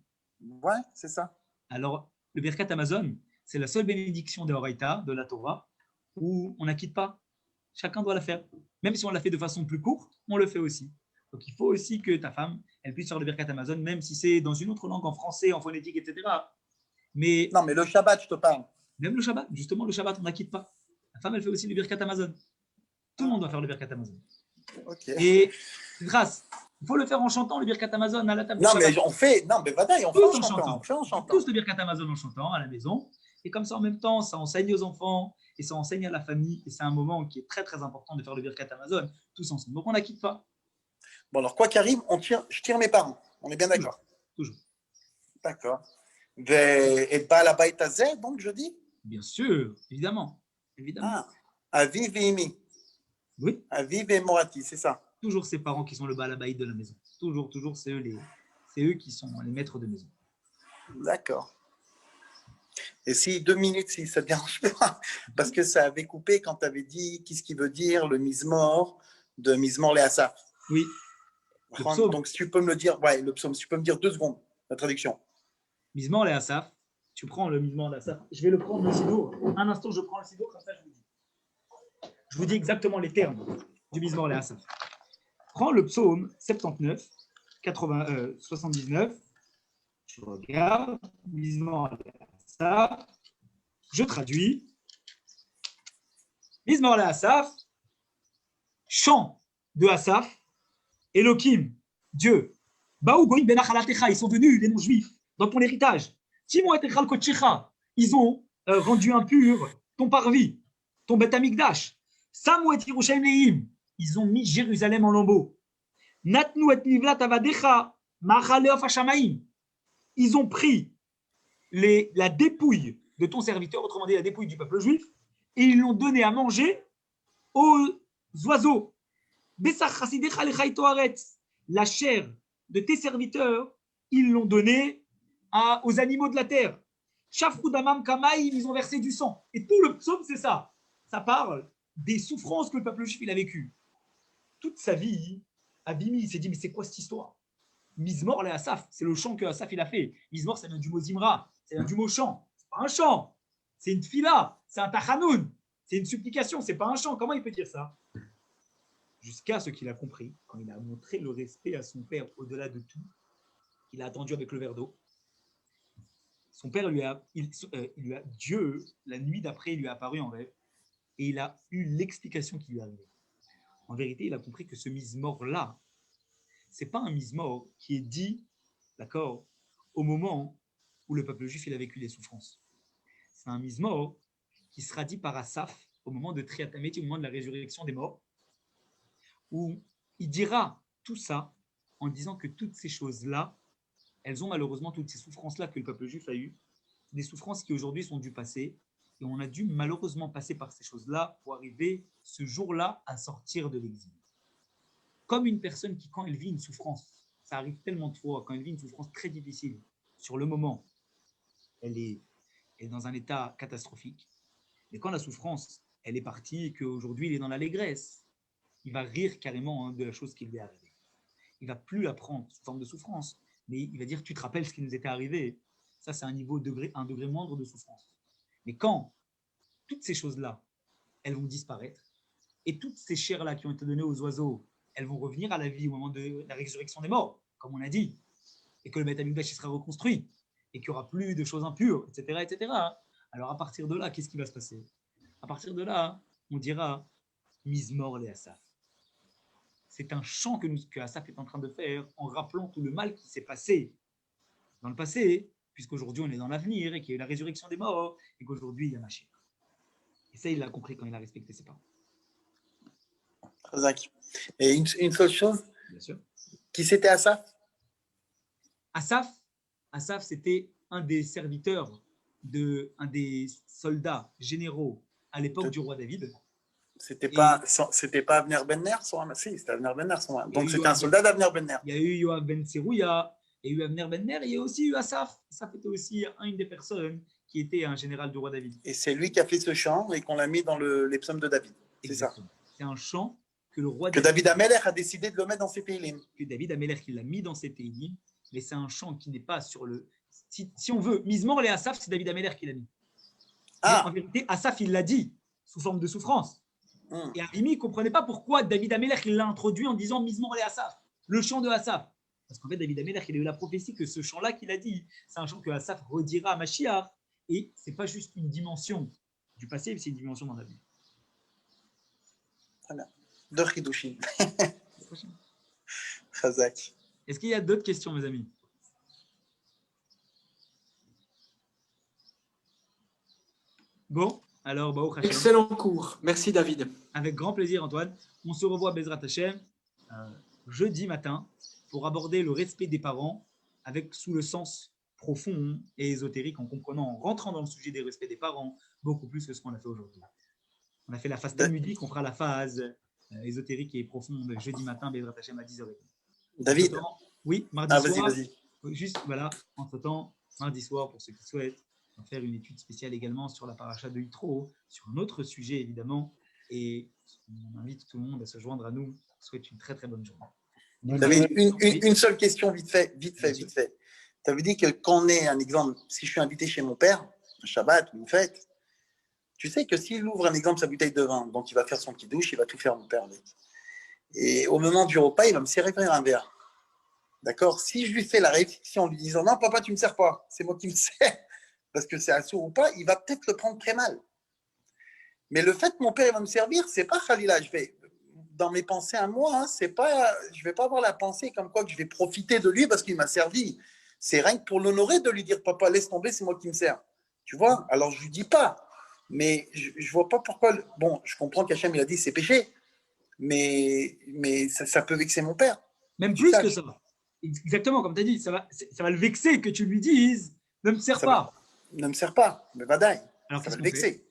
Ouais, c'est ça. Alors, le Birkat Amazon, c'est la seule bénédiction de Horaïta, de la Torah, où on n'acquitte pas. Chacun doit la faire. Même si on la fait de façon plus courte, on le fait aussi. Donc, il faut aussi que ta femme, elle puisse faire le Birkat Amazon, même si c'est dans une autre langue, en français, en phonétique, etc. Mais Non, mais le Shabbat, je te parle. même le Shabbat, justement, le Shabbat, on ne la quitte pas. La femme, elle fait aussi le Birkat Amazon. Tout le monde doit faire le Birkat Amazon. Ok. Et grâce, il faut le faire en chantant le Birkat Amazon à la table. Non, de mais Shabbat. on fait, non, mais Vadaï, on fait Tous en en chantant. chantant. On fait en On fait chantant. tous le Birkat Amazon en chantant à la maison. Et comme ça, en même temps, ça enseigne aux enfants et ça enseigne à la famille. Et c'est un moment qui est très, très important de faire le Birkat Amazon tous ensemble. Donc, on ne la quitte pas. Bon, alors, quoi qu'arrive, je tire mes parents. On est bien d'accord. Toujours. D'accord. Et Baal Habayit Hazeh, donc, je dis Bien sûr, évidemment. Évidemment. Ah, Aviv et Imi. Oui, Aviv et Morati, c'est ça. toujours ses parents qui sont le Baal Habayit de la maison. Toujours, c'est eux qui sont les maîtres de maison. D'accord. Et si 2 minutes, si ça ne dérange pas, parce que ça avait coupé quand tu avais dit qu'est-ce qui veut dire le Mizmor de Mizmor le Asaf. Oui. Le psaume. Donc, si tu peux me le dire, ouais, le psaume, si tu peux me dire 2 secondes, la traduction. Mizmor le Asaf. Tu prends le Mizmor le Asaf. Je vais le prendre le sido. Un instant, je prends le sido, comme ça, je vous dis. Je vous dis exactement les termes du Mizmor le Asaf. Prends le psaume 79, 79. Je regarde. Mizmor le Asaf. Je traduis. Mizmor le Asaf. Chant de Asaf. Elohim, Dieu. Baou goïm ben achalatecha, ils sont venus, les non-juifs, dans ton héritage. Timon et Echal Kochecha, ils ont rendu impur ton parvis, ton Beth Amikdash. Samou et Yerushalayim leim, ils ont mis Jérusalem en lambeaux. Natnu et Nivlat avadecha, machaleof hashamaim, ils ont pris la dépouille de ton serviteur, autrement dit la dépouille du peuple juif, et ils l'ont donné à manger aux oiseaux. La chair de tes serviteurs, ils l'ont donnée aux animaux de la terre. Ils ont versé du sang. Et tout le psaume, c'est ça. Ça parle des souffrances que le peuple juif il a vécues. Toute sa vie, Abimi, il s'est dit, mais c'est quoi cette histoire? Mizmor le Asaf, c'est le chant que Asaf il a fait. Mizmor, ça vient du mot Zimra, ça vient du mot chant. C'est pas un chant, c'est une tfila, c'est un tachanoun, c'est une supplication, c'est pas un chant. Comment il peut dire ça? Jusqu'à ce qu'il a compris, quand il a montré le respect à son père au-delà de tout, il a attendu avec le verre d'eau. Son père Dieu, la nuit d'après, il lui a apparu en rêve et il a eu l'explication qui lui est arrivée. En vérité, il a compris que ce mizmor-là, c'est pas un mizmor qui est dit, d'accord, au moment où le peuple juif il a vécu les souffrances. C'est un mizmor qui sera dit par Asaph au moment de Triat Hameti, au moment de la résurrection des morts, où il dira tout ça en disant que toutes ces choses-là, elles ont malheureusement toutes ces souffrances-là que le peuple juif a eues, des souffrances qui aujourd'hui sont du passé, et on a dû malheureusement passer par ces choses-là pour arriver ce jour-là à sortir de l'exil. Comme une personne qui, quand elle vit une souffrance, ça arrive tellement de fois, quand elle vit une souffrance très difficile, sur le moment, elle est dans un état catastrophique, mais quand la souffrance, elle est partie et qu'aujourd'hui il est dans l'allégresse, il va rire carrément de la chose qui lui est arrivée. Il ne va plus la prendre sous forme de souffrance, mais il va dire, tu te rappelles ce qui nous était arrivé. Ça, c'est un degré moindre de souffrance. Mais quand toutes ces choses-là, elles vont disparaître, et toutes ces chairs-là qui ont été données aux oiseaux, elles vont revenir à la vie au moment de la résurrection des morts, comme on a dit, et que le Beth Amikdash sera reconstruit, et qu'il n'y aura plus de choses impures, etc., etc. Alors à partir de là, qu'est-ce qui va se passer? À partir de là, on dira Mizmor le Asaf. C'est un chant que Asaf est en train de faire en rappelant tout le mal qui s'est passé dans le passé, puisqu'aujourd'hui on est dans l'avenir et qu'il y a eu la résurrection des morts et qu'aujourd'hui il y a Mashiach. Et ça, il l'a compris quand il a respecté ses parents. Zach. Et une seule chose, Bien sûr. Qui c'était Asaf? Asaf, c'était un des serviteurs, un des soldats généraux à l'époque du roi David. C'était pas Avner Ben-Ner, si, c'était Avner Ben-Ner. Donc c'était un soldat d'Avner Ben-Ner. Il y a eu Yoav Ben Tserouya, il y a eu Avner Ben-Ner, et il y a aussi eu Asaf. Asaf était aussi une des personnes qui était un général du roi David. Et c'est lui qui a fait ce chant et qu'on l'a mis dans les psaumes de David. C'est Exactement. Ça. C'est un chant que le roi David Ameler a décidé de le mettre dans ses Teilim. Que David Ameler qui l'a mis dans ses Teilim, mais c'est un chant qui n'est pas sur le. Si on veut, Mizmor et Asaf, c'est David Ameler qui l'a mis. En vérité, Asaf, il l'a dit sous forme de souffrance. Et Arimi ne comprenait pas pourquoi David Ameler l'a introduit en disant Mizmor et Asaf. Le chant de Asaph. Parce qu'en fait, David Amelech, il a eu la prophétie que ce chant-là qu'il a dit, c'est un chant que Asaph redira à Mashiach. Et ce n'est pas juste une dimension du passé, mais c'est une dimension dans l'avenir. Voilà. De Chidushim. Chazak. Est-ce qu'il y a d'autres questions, mes amis? Bon, alors, Baruch Hashem. Excellent cours. Merci, David. Avec grand plaisir, Antoine. On se revoit à Bezrat Hashem jeudi matin pour aborder le respect des parents avec sous le sens profond et ésotérique, en comprenant, en rentrant dans le sujet des respects des parents, beaucoup plus que ce qu'on a fait aujourd'hui. On a fait la phase talmudique, on fera la phase ésotérique et profonde jeudi matin, Bezrat Hashem à 10h30. David. Oui, mardi soir. Vas-y. Juste, voilà, entre-temps, mardi soir, pour ceux qui souhaitent, on va faire une étude spéciale également sur la paracha de Yitro, sur un autre sujet évidemment, et on invite tout le monde à se joindre à nous. On souhaite une très très bonne journée. David, une seule question vite fait. Tu avais dit que quand on est un exemple, si je suis invité chez mon père, un Shabbat, une fête, tu sais que s'il ouvre un exemple sa bouteille de vin, donc il va faire son petit douche, il va tout faire mon père avec. Et au moment du repas, il va me servir un verre. D'accord? Si je lui fais la réflexion en lui disant non, papa, tu ne me sers pas, c'est moi qui me sers, parce que c'est assourd ou pas, il va peut-être le prendre très mal. Mais le fait que mon père il va me servir, c'est pas Khalila, je vais dans mes pensées à moi, hein, c'est pas, je vais pas avoir la pensée comme quoi que je vais profiter de lui parce qu'il m'a servi. C'est rien que pour l'honorer de lui dire papa, laisse tomber, c'est moi qui me sers. Tu vois? Alors je lui dis pas, mais je vois pas pourquoi. Bon, je comprends qu'Hachem il a dit c'est péché, mais ça peut vexer mon père. Même plus que ça. Exactement, comme tu as dit, ça va le vexer que tu lui dises ne me sers pas. Ne me sers pas, mais badaï. Alors ça va le vexer.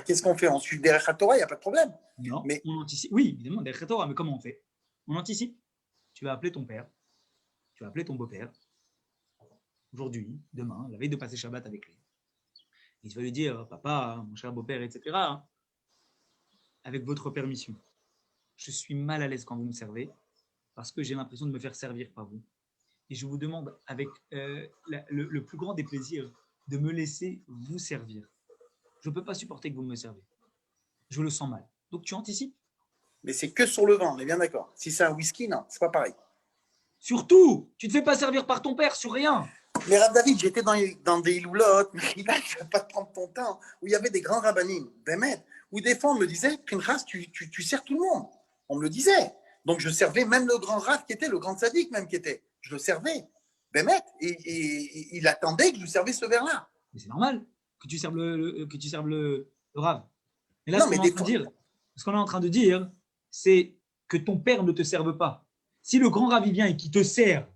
Qu'est-ce qu'on fait? On suit derrière la Torah, il n'y a pas de problème. Non, mais on anticipe. Oui, évidemment, derrière la Torah, mais comment on fait? On anticipe. Tu vas appeler ton père, tu vas appeler ton beau-père, aujourd'hui, demain, la veille de passer Shabbat avec lui. Et tu vas lui dire, papa, mon cher beau-père, etc., avec votre permission, je suis mal à l'aise quand vous me servez, parce que j'ai l'impression de me faire servir par vous. Et je vous demande, avec le plus grand des plaisirs, de me laisser vous servir. Je ne peux pas supporter que vous me servez. Je le sens mal. Donc, tu anticipes. Mais c'est que sur le vin, on est bien d'accord. Si c'est un whisky, non, c'est pas pareil. Surtout, tu ne te fais pas servir par ton père sur rien. Mais Rav David, j'étais dans des iloulottes, mais là, tu ne vas pas te prendre ton temps, où il y avait des grands rabbinim, où des fois, on me disait, Pinchas, tu sers tout le monde. On me le disait. Donc, je servais même le grand Rav qui était, le grand sadique même qui était. Je le servais. Et il attendait que je lui servais ce verre-là. Mais c'est normal que tu serves le Rav. Mais là, non, ce qu'on est en train de dire, c'est que ton père ne te serve pas. Si le grand Rav vient et qu'il te sert,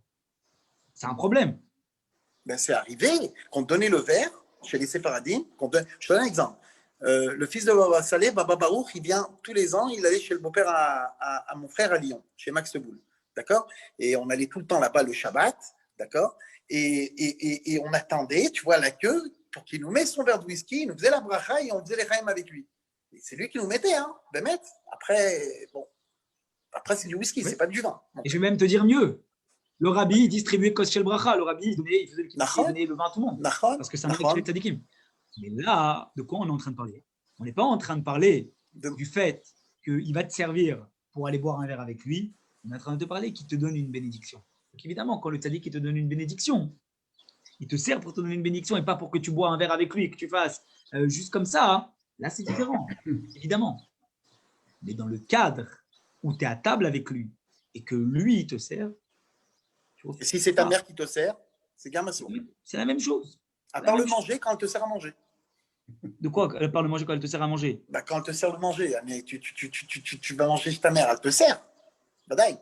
c'est un problème. Ben, c'est arrivé qu'on donnait le verre chez les séfaradimes. Je te donne un exemple. Le fils de Baba Saleh, Baba Baruch, il vient tous les ans, il allait chez le beau-père à mon frère à Lyon, chez Max Teboul. D'accord? Et on allait tout le temps là-bas le Shabbat. D'accord? Et on attendait, tu vois, la queue pour qu'il nous mette son verre de whisky, il nous faisait la bracha et on faisait les chaim avec lui. Et c'est lui qui nous mettait, hein, Bémet. Après, c'est du whisky, oui. C'est pas du vin. Et je vais même te dire mieux. Le rabbi distribuait Kos Shel Bracha. Le rabbi, il faisait le vin à tout le monde. Parce que c'est un mec tzadikim. Mais là, de quoi on est en train de parler? On n'est pas en train de parler du fait qu'il va te servir pour aller boire un verre avec lui. On est en train de te parler qu'il te donne une bénédiction. Donc évidemment, quand le tzadik te donne une bénédiction, il te sert pour te donner une bénédiction et pas pour que tu bois un verre avec lui et que tu fasses juste comme ça. Hein. Là, c'est différent, évidemment. Mais dans le cadre où tu es à table avec lui et que lui, il te sert. Et si c'est ta mère qui te sert, c'est Gamasso. C'est la même chose. À part le manger, quand elle te sert à manger. De quoi? À part le manger, quand elle te sert à manger? Bah, quand elle te sert le manger, mais tu vas manger chez ta mère, elle te sert. Badaï.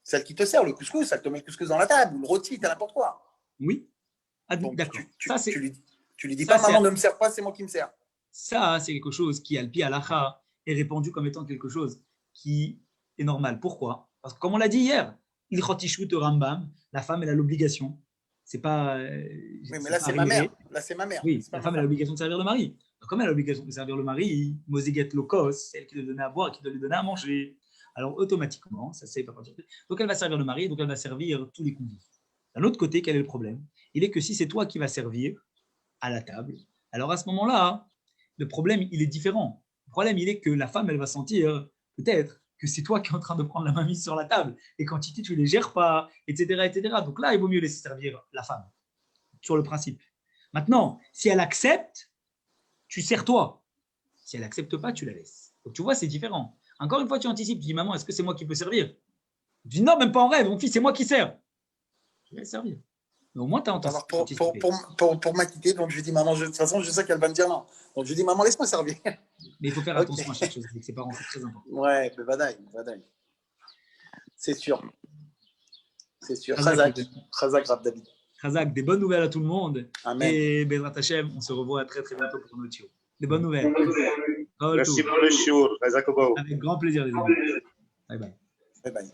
Celle qui te sert le couscous, elle te met le couscous dans la table, ou le rôti, t'as n'importe quoi. Oui. D'accord. Tu lui dis pas, maman ne me sert pas, c'est moi qui me sers. Ça, c'est quelque chose qui, al-pi halacha, est répandu comme étant quelque chose qui est normal. Pourquoi? Parce que comme on l'a dit hier, il chotishut Rambam, la femme, elle a l'obligation. C'est pas. Oui, mais là, c'est ma mère. Là, c'est ma mère. Oui, la femme, elle a l'obligation de servir le mari. Donc, comme elle a l'obligation de servir le mari, Moséget Lokos, c'est elle qui doit lui donner à boire et qui doit lui donner à manger. Alors, automatiquement, ça c'est pas partir. Donc, elle va servir le mari, donc elle va servir tous les convives. D'un autre côté, quel est le problème? Il est que si c'est toi qui vas servir à la table, alors à ce moment-là, le problème, il est différent. Le problème, il est que la femme, elle va sentir peut-être que c'est toi qui es en train de prendre la mainmise sur la table. Les quantités, tu ne les gères pas, etc., etc. Donc là, il vaut mieux laisser servir la femme, sur le principe. Maintenant, si elle accepte, tu sers toi. Si elle n'accepte pas, tu la laisses. Donc tu vois, c'est différent. Encore une fois, tu anticipes, tu dis, maman, est-ce que c'est moi qui peux servir? Tu dis, non, même pas en rêve, mon fils, c'est moi qui sers. Je vais servir. Mais au moins, tu as Alors, anticipé. pour m'acquitter, donc je lui dis, maman, de toute façon, je sais qu'elle va me dire non. Donc je lui dis, maman, laisse-moi servir. Mais il faut faire attention à chaque chose avec ses parents, c'est très important. Ouais, mais badaï. C'est sûr. C'est sûr. Chazak, Chazak, Rav David. Chazak, des bonnes nouvelles à tout le monde. Amen. Et Bezrat Hashem, on se revoit très très bientôt pour notre show. Des bonnes nouvelles. Merci pour le shiur. Avec grand plaisir, les amis. Bye bye. Bye bye.